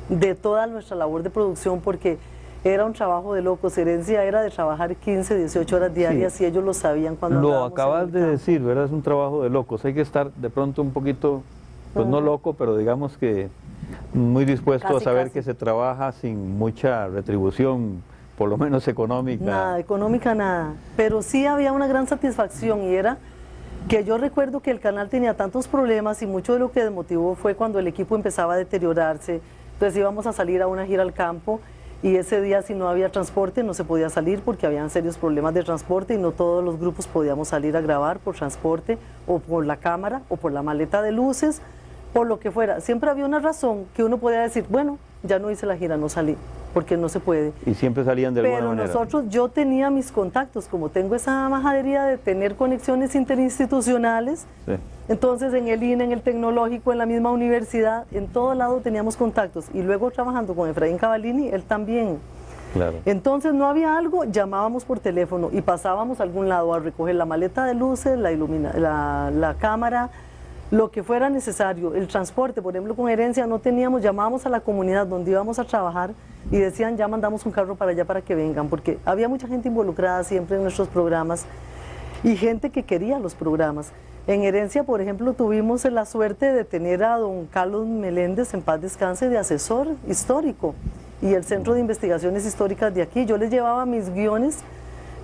de toda nuestra labor de producción, porque era un trabajo de locos. Herencia era de trabajar 15, 18 horas diarias y ellos lo sabían cuando lo acabas de decir, ¿verdad? Es un trabajo de locos. Hay que estar de pronto un poquito, pues no loco, pero digamos que muy dispuesto a saber que se trabaja sin mucha retribución, por lo menos económica. Nada, económica nada, pero sí había una gran satisfacción, y era que yo recuerdo que el canal tenía tantos problemas y mucho de lo que desmotivó fue cuando el equipo empezaba a deteriorarse. Entonces íbamos a salir a una gira al campo y ese día, si no había transporte, no se podía salir porque habían serios problemas de transporte y no todos los grupos podíamos salir a grabar por transporte o por la cámara o por la maleta de luces, por lo que fuera. Siempre había una razón que uno podía decir, bueno, ya no hice la gira, no salí, porque no se puede. Y siempre salían de alguna manera. Pero nosotros, yo tenía mis contactos, como tengo esa majadería de tener conexiones interinstitucionales, Sí. entonces en el INE, en el tecnológico, en la misma universidad, en todo lado teníamos contactos. Y luego trabajando con Efraín Cavallini, él también. Claro. Entonces no había algo, llamábamos por teléfono y pasábamos a algún lado a recoger la maleta de luces, la cámara, lo que fuera necesario. El transporte, por ejemplo, con Herencia no teníamos, llamábamos a la comunidad donde íbamos a trabajar y decían, ya mandamos un carro para allá para que vengan, porque había mucha gente involucrada siempre en nuestros programas y gente que quería los programas. En Herencia, por ejemplo, tuvimos la suerte de tener a don Carlos Meléndez, en paz descanse, de asesor histórico, y el Centro de Investigaciones Históricas de aquí. Yo les llevaba mis guiones,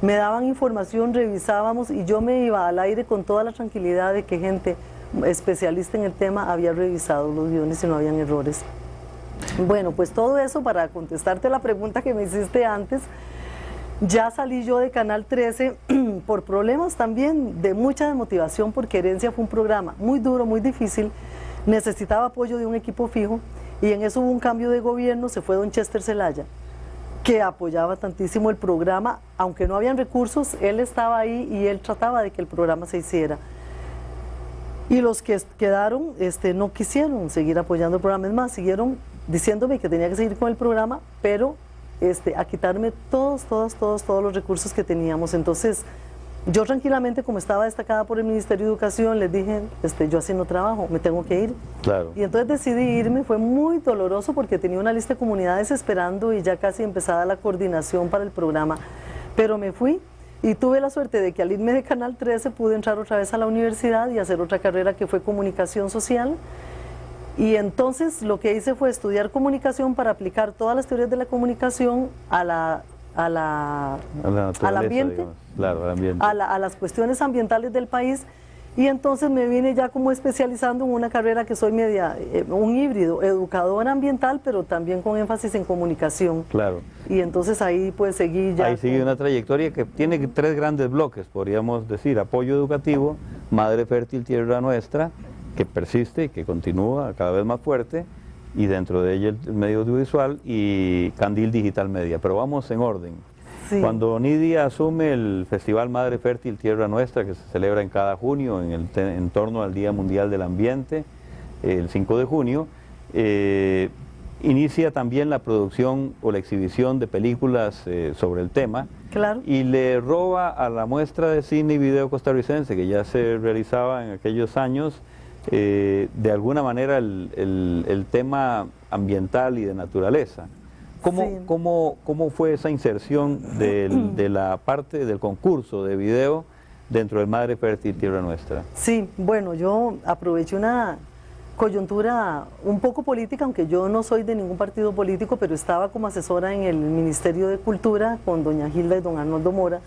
me daban información, revisábamos y yo me iba al aire con toda la tranquilidad de que gente especialista en el tema había revisado los guiones y no habían errores. Bueno, pues todo eso para contestarte la pregunta que me hiciste antes. Ya salí yo de Canal 13 por problemas también de mucha desmotivación, porque Herencia fue un programa muy duro, muy difícil, necesitaba apoyo de un equipo fijo y en eso hubo un cambio de gobierno, se fue don Chester Zelaya, que apoyaba tantísimo el programa, aunque no habían recursos, él estaba ahí y él trataba de que el programa se hiciera. Y los que quedaron no quisieron seguir apoyando el programa, es más, siguieron diciéndome que tenía que seguir con el programa, pero a quitarme todos los recursos que teníamos. Entonces, yo tranquilamente, como estaba destacada por el Ministerio de Educación, les dije, yo así no trabajo, me tengo que ir. Claro. Y entonces decidí irme, fue muy doloroso porque tenía una lista de comunidades esperando y ya casi empezada la coordinación para el programa, pero me fui. Y tuve la suerte de que al irme de Canal 13 pude entrar otra vez a la universidad y hacer otra carrera que fue comunicación social. Y entonces lo que hice fue estudiar comunicación para aplicar todas las teorías de la comunicación al ambiente, digamos. Claro, al ambiente. a las cuestiones ambientales del país. Y entonces me vine ya como especializando en una carrera que soy un híbrido, educadora ambiental, pero también con énfasis en comunicación. Claro. Y entonces ahí pues seguí ya. Ahí sigue una trayectoria que tiene 3 grandes bloques, podríamos decir: apoyo educativo, Madre Fértil Tierra Nuestra, que persiste y que continúa cada vez más fuerte, y dentro de ella el medio audiovisual, y Candil Digital Media. Pero vamos en orden. Sí. Cuando Nidia asume el Festival Madre Fértil Tierra Nuestra, que se celebra en cada junio en torno al Día Mundial del Ambiente, el 5 de junio, inicia también la producción o la exhibición de películas sobre el tema. Claro. Y le roba a la muestra de cine y video costarricense, que ya se realizaba en aquellos años, de alguna manera el tema ambiental y de naturaleza. ¿Cómo fue esa inserción de la parte del concurso de video dentro del Madre Fértil Tierra Nuestra? Sí, bueno, yo aproveché una coyuntura un poco política, aunque yo no soy de ningún partido político, pero estaba como asesora en el Ministerio de Cultura con doña Gilda y don Arnoldo Mora,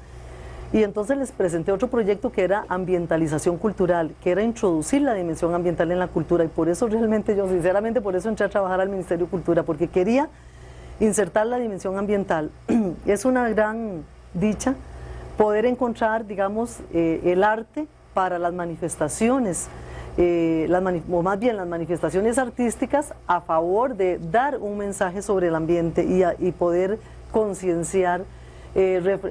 y entonces les presenté otro proyecto que era ambientalización cultural, que era introducir la dimensión ambiental en la cultura, y por eso realmente yo, sinceramente, por eso entré a trabajar al Ministerio de Cultura, porque quería insertar la dimensión ambiental. Es una gran dicha poder encontrar, digamos, el arte para las manifestaciones, o más bien las manifestaciones artísticas a favor de dar un mensaje sobre el ambiente y poder concienciar,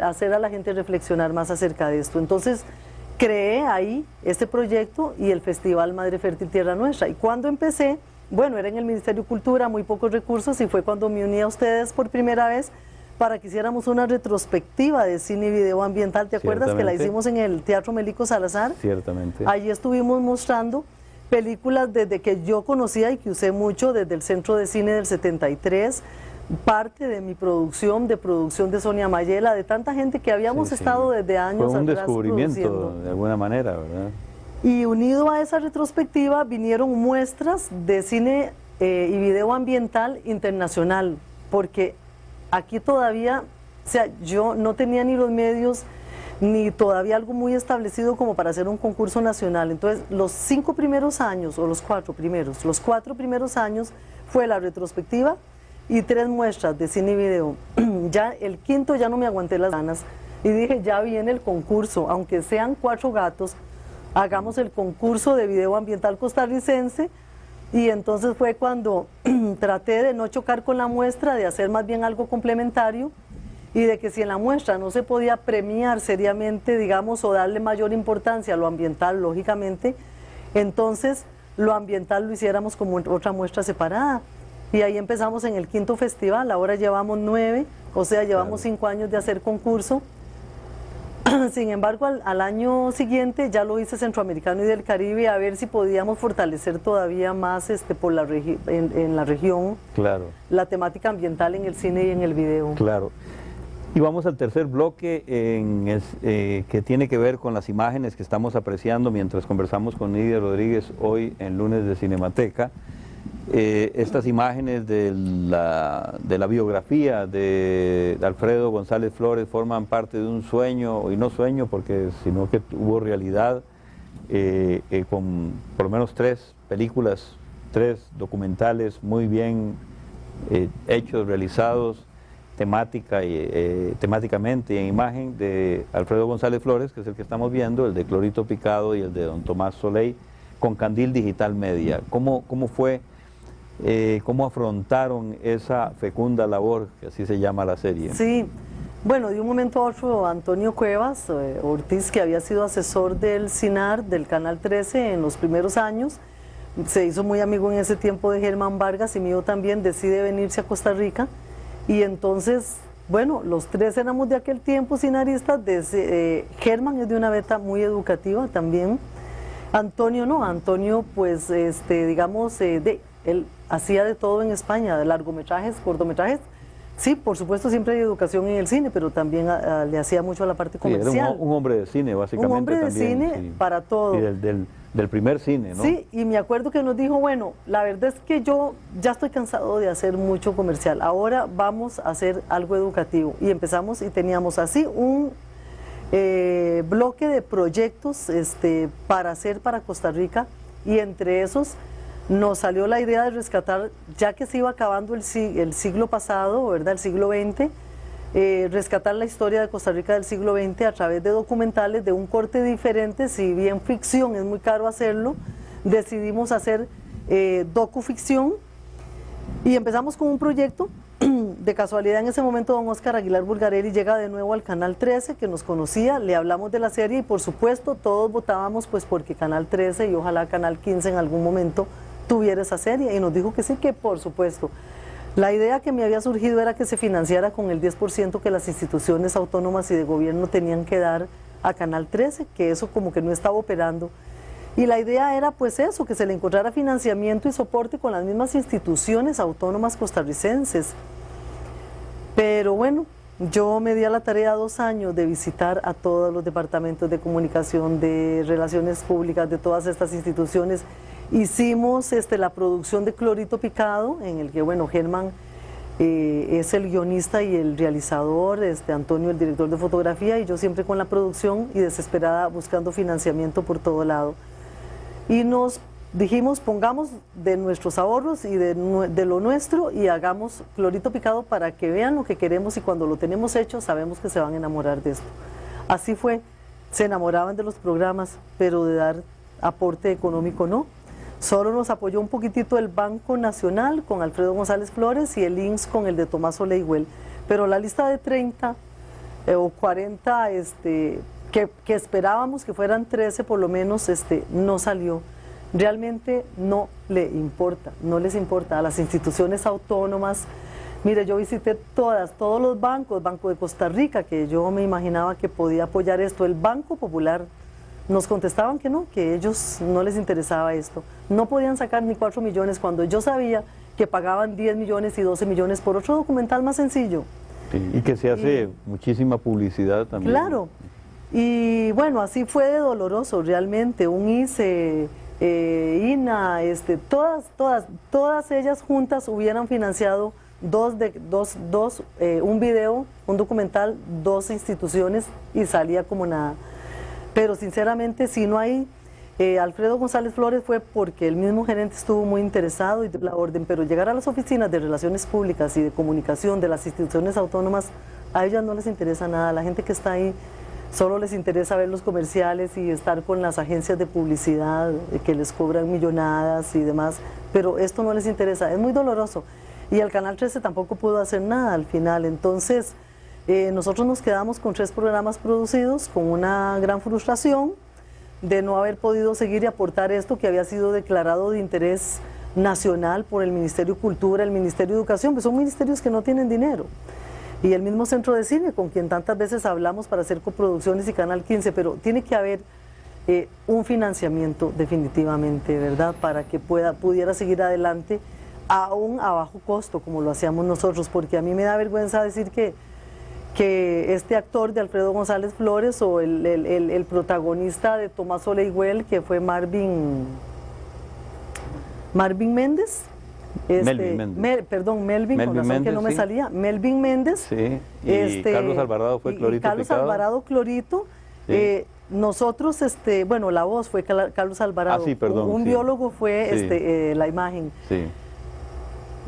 hacer a la gente reflexionar más acerca de esto. Entonces, creé ahí este proyecto y el Festival Madre Fértil Tierra Nuestra. Y cuando empecé, bueno, era en el Ministerio de Cultura, muy pocos recursos, y fue cuando me uní a ustedes por primera vez para que hiciéramos una retrospectiva de cine y video ambiental. ¿Te acuerdas que la hicimos en el Teatro Melico Salazar? Ciertamente. Allí estuvimos mostrando películas desde que yo conocía y que usé mucho, desde el Centro de Cine del 73, parte de mi producción de Sonia Mayela, de tanta gente que habíamos estado desde años Fue un atrás descubrimiento, produciendo. de alguna manera, ¿verdad? Y unido a esa retrospectiva vinieron muestras de cine y video ambiental internacional, porque aquí todavía, o sea, yo no tenía ni los medios, ni todavía algo muy establecido como para hacer un concurso nacional. Entonces, los 5 primeros años, o los 4 primeros años fue la retrospectiva y 3 muestras de cine y video. Ya el quinto ya no me aguanté las ganas y dije, ya viene el concurso, aunque sean 4 gatos, hagamos el concurso de video ambiental costarricense Y entonces fue cuando traté de no chocar con la muestra, de hacer más bien algo complementario, y de que si en la muestra no se podía premiar seriamente, digamos, o darle mayor importancia a lo ambiental, lógicamente, entonces lo ambiental lo hiciéramos como otra muestra separada. Y ahí empezamos en el 5º festival, ahora llevamos 9, o sea, llevamos 5 años de hacer concurso. Sin embargo, al año siguiente ya lo hice Centroamericano y del Caribe, a ver si podíamos fortalecer todavía más por en la región, claro, la temática ambiental en el cine y en el video. Claro. Y vamos al tercer bloque que tiene que ver con las imágenes que estamos apreciando mientras conversamos con Nidia Rodríguez hoy en Lunes de Cinemateca. Estas imágenes de la biografía de Alfredo González Flores forman parte de un sueño, y no sueño sino que hubo realidad, con por lo menos 3 películas, 3 documentales muy bien hechos, realizados temáticamente y en imagen, de Alfredo González Flores, que es el que estamos viendo, el de Clorito Picado y el de don Tomás Soleil, con Candil Digital Media. ¿Cómo fue? ¿Cómo afrontaron esa fecunda labor, que así se llama la serie? Sí, bueno, de un momento a otro Antonio Cuevas Ortiz, que había sido asesor del CINAR, del Canal 13 en los primeros años, se hizo muy amigo en ese tiempo de Germán Vargas y mío también, decide venirse a Costa Rica, y entonces, bueno, los 3 éramos de aquel tiempo cinaristas. Germán es de una beta muy educativa también, Antonio no, Antonio pues digamos, él hacía de todo en España, de largometrajes, cortometrajes. Sí, por supuesto, siempre hay educación en el cine, pero también le hacía mucho a la parte comercial. Sí, era un hombre de cine, básicamente. Un hombre de también, cine, sí, para todo. Y del primer cine, ¿no? Sí, y me acuerdo que nos dijo, bueno, la verdad es que yo ya estoy cansado de hacer mucho comercial, ahora vamos a hacer algo educativo. Y empezamos y teníamos así un bloque de proyectos para hacer para Costa Rica, y entre esos nos salió la idea de rescatar, ya que se iba acabando el siglo pasado, ¿verdad? El siglo XX, rescatar la historia de Costa Rica del siglo XX a través de documentales de un corte diferente. Si bien ficción es muy caro hacerlo, decidimos hacer docuficción, y empezamos con un proyecto. De casualidad, en ese momento don Óscar Aguilar Bulgarelli llega de nuevo al Canal 13, que nos conocía, le hablamos de la serie, y por supuesto todos votábamos pues porque Canal 13 y ojalá Canal 15 en algún momento tuviera esa serie, y nos dijo que sí, que por supuesto. La idea que me había surgido era que se financiara con el 10% que las instituciones autónomas y de gobierno tenían que dar a Canal 13, que eso como que no estaba operando. Y la idea era pues eso, que se le encontrara financiamiento y soporte con las mismas instituciones autónomas costarricenses. Pero bueno, yo me di a la tarea 2 años de visitar a todos los departamentos de comunicación, de relaciones públicas, de todas estas instituciones. Hicimos la producción de Clorito Picado, en el que, bueno, Germán es el guionista y el realizador, Antonio el director de fotografía, y yo siempre con la producción y desesperada buscando financiamiento por todo lado. Y nos dijimos, pongamos de nuestros ahorros y de lo nuestro y hagamos Clorito Picado para que vean lo que queremos, y cuando lo tenemos hecho sabemos que se van a enamorar de esto. Así fue, se enamoraban de los programas, pero de dar aporte económico no. Solo nos apoyó un poquitito el Banco Nacional con Alfredo González Flores y el INSS con el de Tomás Soleil, pero la lista de 30 o 40 que esperábamos que fueran 13 por lo menos, no salió. Realmente no le importa, no les importa a las instituciones autónomas. Mire, yo visité todos los bancos, Banco de Costa Rica, que yo me imaginaba que podía apoyar esto, el Banco Popular, nos contestaban que no, que ellos no les interesaba esto. No podían sacar ni 4 millones cuando yo sabía que pagaban 10 millones y 12 millones por otro documental más sencillo. Sí, y que se hace muchísima publicidad también. Claro, y bueno, así fue de doloroso realmente, un ICE, INA, todas ellas juntas hubieran financiado un video, un documental, 2 instituciones, y salía como nada. Pero sinceramente, si no hay, Alfredo González Flores fue porque el mismo gerente estuvo muy interesado y de la orden, pero llegar a las oficinas de relaciones públicas y de comunicación de las instituciones autónomas, a ellas no les interesa nada. La gente que está ahí solo les interesa ver los comerciales y estar con las agencias de publicidad que les cobran millonadas y demás, pero esto no les interesa, es muy doloroso. Y el Canal 13 tampoco pudo hacer nada al final, entonces nosotros nos quedamos con 3 programas producidos, con una gran frustración de no haber podido seguir y aportar esto que había sido declarado de interés nacional por el Ministerio de Cultura, el Ministerio de Educación, pues son ministerios que no tienen dinero. Y el mismo Centro de Cine, con quien tantas veces hablamos para hacer coproducciones, y Canal 15, pero tiene que haber un financiamiento definitivamente, ¿verdad? Para que pudiera seguir adelante aún a bajo costo, como lo hacíamos nosotros, porque a mí me da vergüenza decir que este actor de Alfredo González Flores o el protagonista de Tomás Oleiguel, que fue Melvin Méndez, Melvin Méndez, sí, y Carlos Alvarado fue Clorito Carlos Picado. Alvarado Clorito, sí. Nosotros, bueno, la voz fue Carlos Alvarado, sí, perdón, un sí. biólogo fue Sí. la imagen. Sí.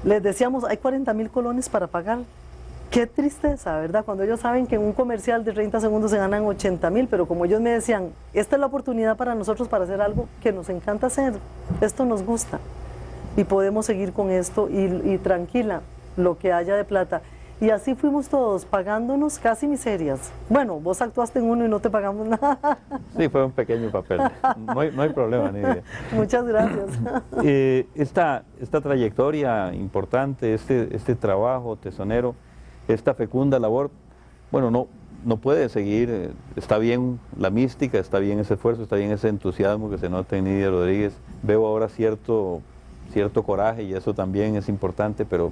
Les decíamos, hay 40.000 colones para pagar. Qué tristeza, ¿verdad? Cuando ellos saben que en un comercial de 30 segundos se ganan 80.000, pero como ellos me decían, esta es la oportunidad para nosotros para hacer algo que nos encanta hacer, esto nos gusta y podemos seguir con esto y tranquila, lo que haya de plata. Y así fuimos todos, pagándonos casi miserias. Bueno, vos actuaste en uno y no te pagamos nada. Sí, fue un pequeño papel, no hay problema, Nidia. Muchas gracias. Esta trayectoria importante, este trabajo tesonero, esta fecunda labor, bueno, no puede seguir, está bien la mística, está bien ese esfuerzo, está bien ese entusiasmo que se nota en Nidia Rodríguez. Veo ahora cierto coraje y eso también es importante, pero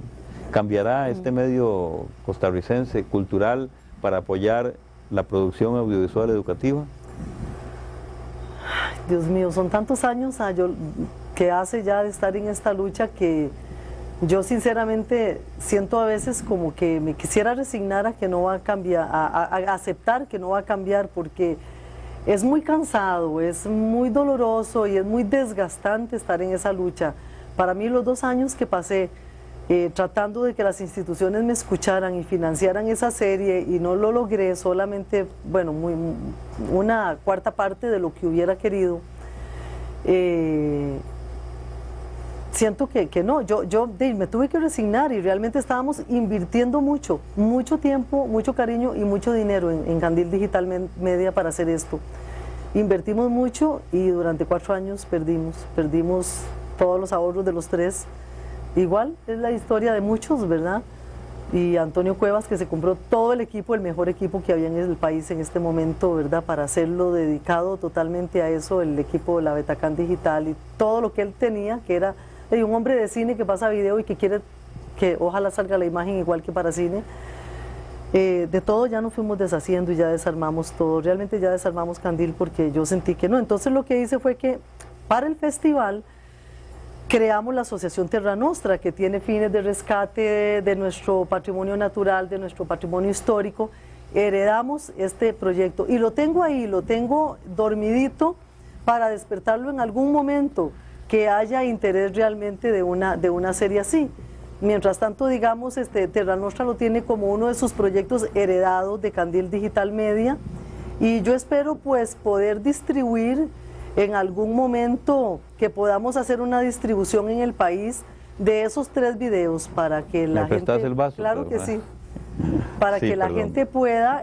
¿cambiará este medio costarricense, cultural, para apoyar la producción audiovisual educativa? Dios mío, son tantos años que hace ya de estar en esta lucha que yo sinceramente siento a veces como que me quisiera resignar a que no va a cambiar, a aceptar que no va a cambiar, porque es muy cansado, es muy doloroso y es muy desgastante estar en esa lucha. Para mí los 2 años que pasé tratando de que las instituciones me escucharan y financiaran esa serie y no lo logré, solamente, bueno, una cuarta parte de lo que hubiera querido. Siento que no, yo me tuve que resignar y realmente estábamos invirtiendo mucho tiempo, mucho cariño y mucho dinero en Candil Digital Media para hacer esto. Invertimos mucho y durante 4 años perdimos todos los ahorros de los 3. Igual es la historia de muchos, ¿verdad? Y Antonio Cuevas, que se compró todo el equipo, el mejor equipo que había en el país en este momento, ¿verdad? Para hacerlo dedicado totalmente a eso, el equipo de la Betacam Digital y todo lo que él tenía, que era un hombre de cine que pasa video y que quiere que ojalá salga la imagen igual que para cine. De todo ya nos fuimos deshaciendo y ya desarmamos todo, realmente ya desarmamos Candil porque yo sentí que no. Entonces lo que hice fue que para el festival creamos la Asociación Terra Nostra, que tiene fines de rescate de nuestro patrimonio natural, de nuestro patrimonio histórico. Heredamos este proyecto y lo tengo ahí, lo tengo dormidito para despertarlo en algún momento que haya interés realmente de una serie así. Mientras tanto, digamos, Terra Nostra lo tiene como uno de sus proyectos heredados de Candil Digital Media y yo espero pues poder distribuir en algún momento, que podamos hacer una distribución en el país de esos 3 videos para que la gente... el vaso, claro ¿verdad? que sí. Para que la gente pueda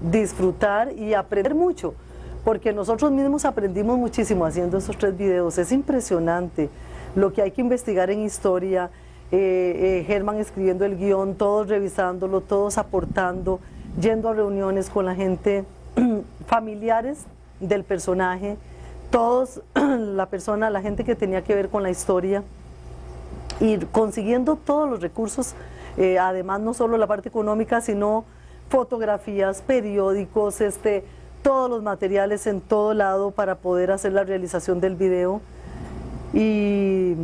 disfrutar y aprender mucho, porque nosotros mismos aprendimos muchísimo haciendo esos 3 videos. Es impresionante lo que hay que investigar en historia, Germán escribiendo el guión, todos revisándolo, todos aportando, yendo a reuniones con la gente, familiares del personaje, todos, la gente que tenía que ver con la historia, y consiguiendo todos los recursos, además no solo la parte económica, sino fotografías, periódicos, todos los materiales en todo lado para poder hacer la realización del video. Y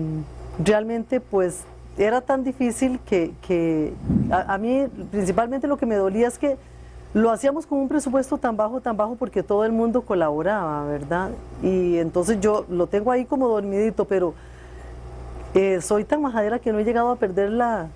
realmente pues era tan difícil que a mí principalmente lo que me dolía es que lo hacíamos con un presupuesto tan bajo porque todo el mundo colaboraba, ¿verdad? Y entonces yo lo tengo ahí como dormidito, pero soy tan majadera que no he llegado a perder la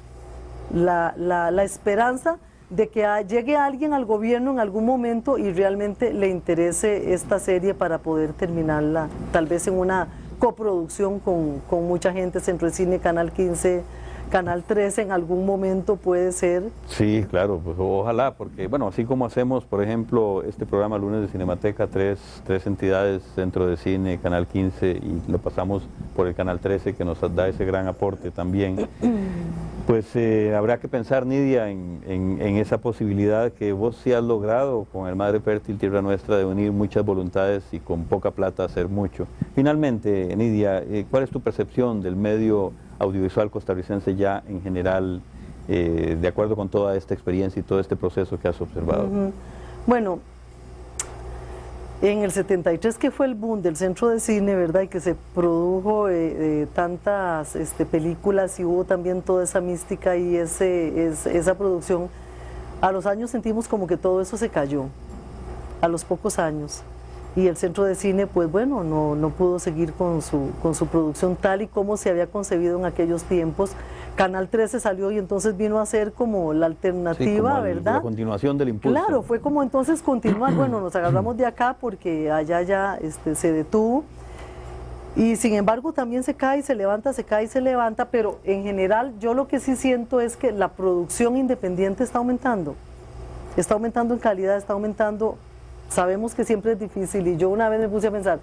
esperanza de que llegue alguien al gobierno en algún momento y realmente le interese esta serie para poder terminarla, tal vez en una coproducción con mucha gente, Centro de Cine, Canal 15, Canal 13 en algún momento puede ser. Sí, claro, pues ojalá, porque bueno, así como hacemos, por ejemplo, este programa Lunes de Cinemateca, tres entidades, Centro de Cine, Canal 15, y lo pasamos por el Canal 13, que nos da ese gran aporte también, pues habrá que pensar, Nidia, en esa posibilidad que vos sí has logrado con el Madre Fértil Tierra Nuestra de unir muchas voluntades y con poca plata hacer mucho. Finalmente, Nidia, ¿cuál es tu percepción del medio audiovisual costarricense ya en general, de acuerdo con toda esta experiencia y todo este proceso que has observado? Bueno, en el 73 que fue el boom del Centro de Cine, ¿verdad? Y que se produjo tantas películas y hubo también toda esa mística y esa producción, a los años sentimos como que todo eso se cayó, a los pocos años. Y el Centro de Cine, pues bueno, no pudo seguir con su producción tal y como se había concebido en aquellos tiempos. Canal 13 salió y entonces vino a ser como la alternativa, sí, ¿verdad? La continuación del impulso. Claro, fue como entonces continuar, bueno, nos agarramos de acá porque allá ya se detuvo. Y sin embargo también se cae y se levanta, se cae y se levanta, pero en general yo lo que sí siento es que la producción independiente está aumentando en calidad, está aumentando. Sabemos que siempre es difícil y yo una vez me puse a pensar,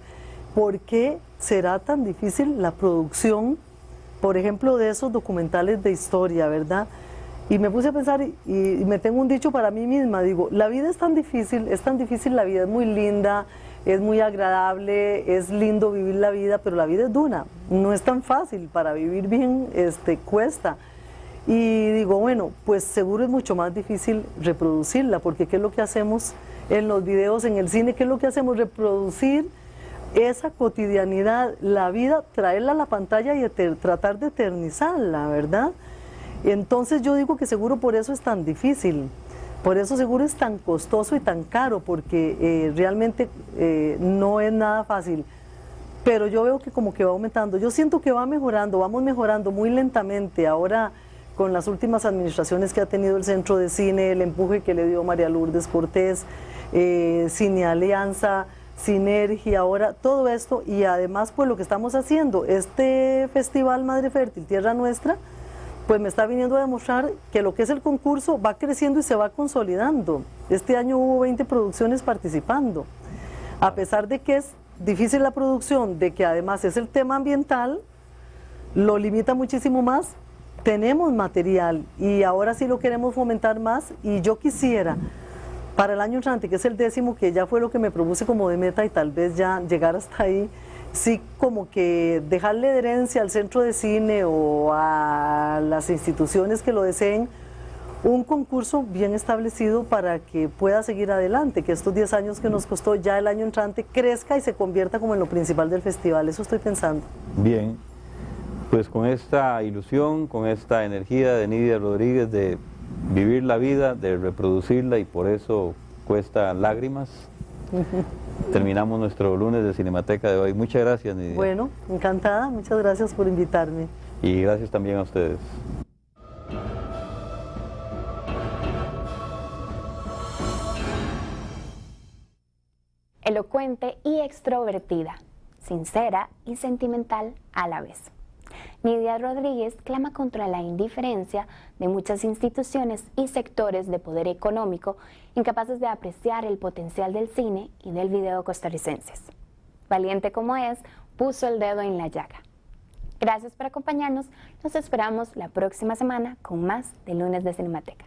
¿por qué será tan difícil la producción, por ejemplo, de esos documentales de historia, verdad? Y me puse a pensar y me tengo un dicho para mí misma, digo, la vida es tan difícil la vida, es muy linda, es muy agradable, es lindo vivir la vida, pero la vida es dura, no es tan fácil, para vivir bien cuesta. Y digo, bueno, pues seguro es mucho más difícil reproducirla, porque ¿qué es lo que hacemos en los videos, en el cine? ¿Qué es lo que hacemos? Reproducir esa cotidianidad, la vida, traerla a la pantalla y tratar de eternizarla, ¿verdad? Entonces yo digo que seguro por eso es tan difícil, por eso seguro es tan costoso y tan caro, porque realmente no es nada fácil. Pero yo veo que como que va aumentando, yo siento que va mejorando, vamos mejorando muy lentamente. Ahora, con las últimas administraciones que ha tenido el Centro de Cine, el empuje que le dio María Lourdes Cortés, Cine Alianza, Sinergia, ahora todo esto, y además pues lo que estamos haciendo, este Festival Madre Fértil Tierra Nuestra, pues me está viniendo a demostrar que lo que es el concurso va creciendo y se va consolidando. Este año hubo 20 producciones participando, a pesar de que es difícil la producción, de que además es el tema ambiental, lo limita muchísimo más. Tenemos material y ahora sí lo queremos fomentar más, y yo quisiera para el año entrante, que es el 10º, que ya fue lo que me propuse como de meta y tal vez ya llegar hasta ahí, sí como que dejarle de herencia al Centro de Cine o a las instituciones que lo deseen un concurso bien establecido para que pueda seguir adelante, que estos 10 años que nos costó ya el año entrante crezca y se convierta como en lo principal del festival, eso estoy pensando. Bien. Pues con esta ilusión, con esta energía de Nidia Rodríguez de vivir la vida, de reproducirla, y por eso cuesta lágrimas, terminamos nuestro lunes de Cinemateca de hoy. Muchas gracias, Nidia. Bueno, encantada, muchas gracias por invitarme. Y gracias también a ustedes. Elocuente y extrovertida, sincera y sentimental a la vez. Nidia Rodríguez clama contra la indiferencia de muchas instituciones y sectores de poder económico incapaces de apreciar el potencial del cine y del video costarricenses. Valiente como es, puso el dedo en la llaga. Gracias por acompañarnos, nos esperamos la próxima semana con más de Lunes de Cinemateca.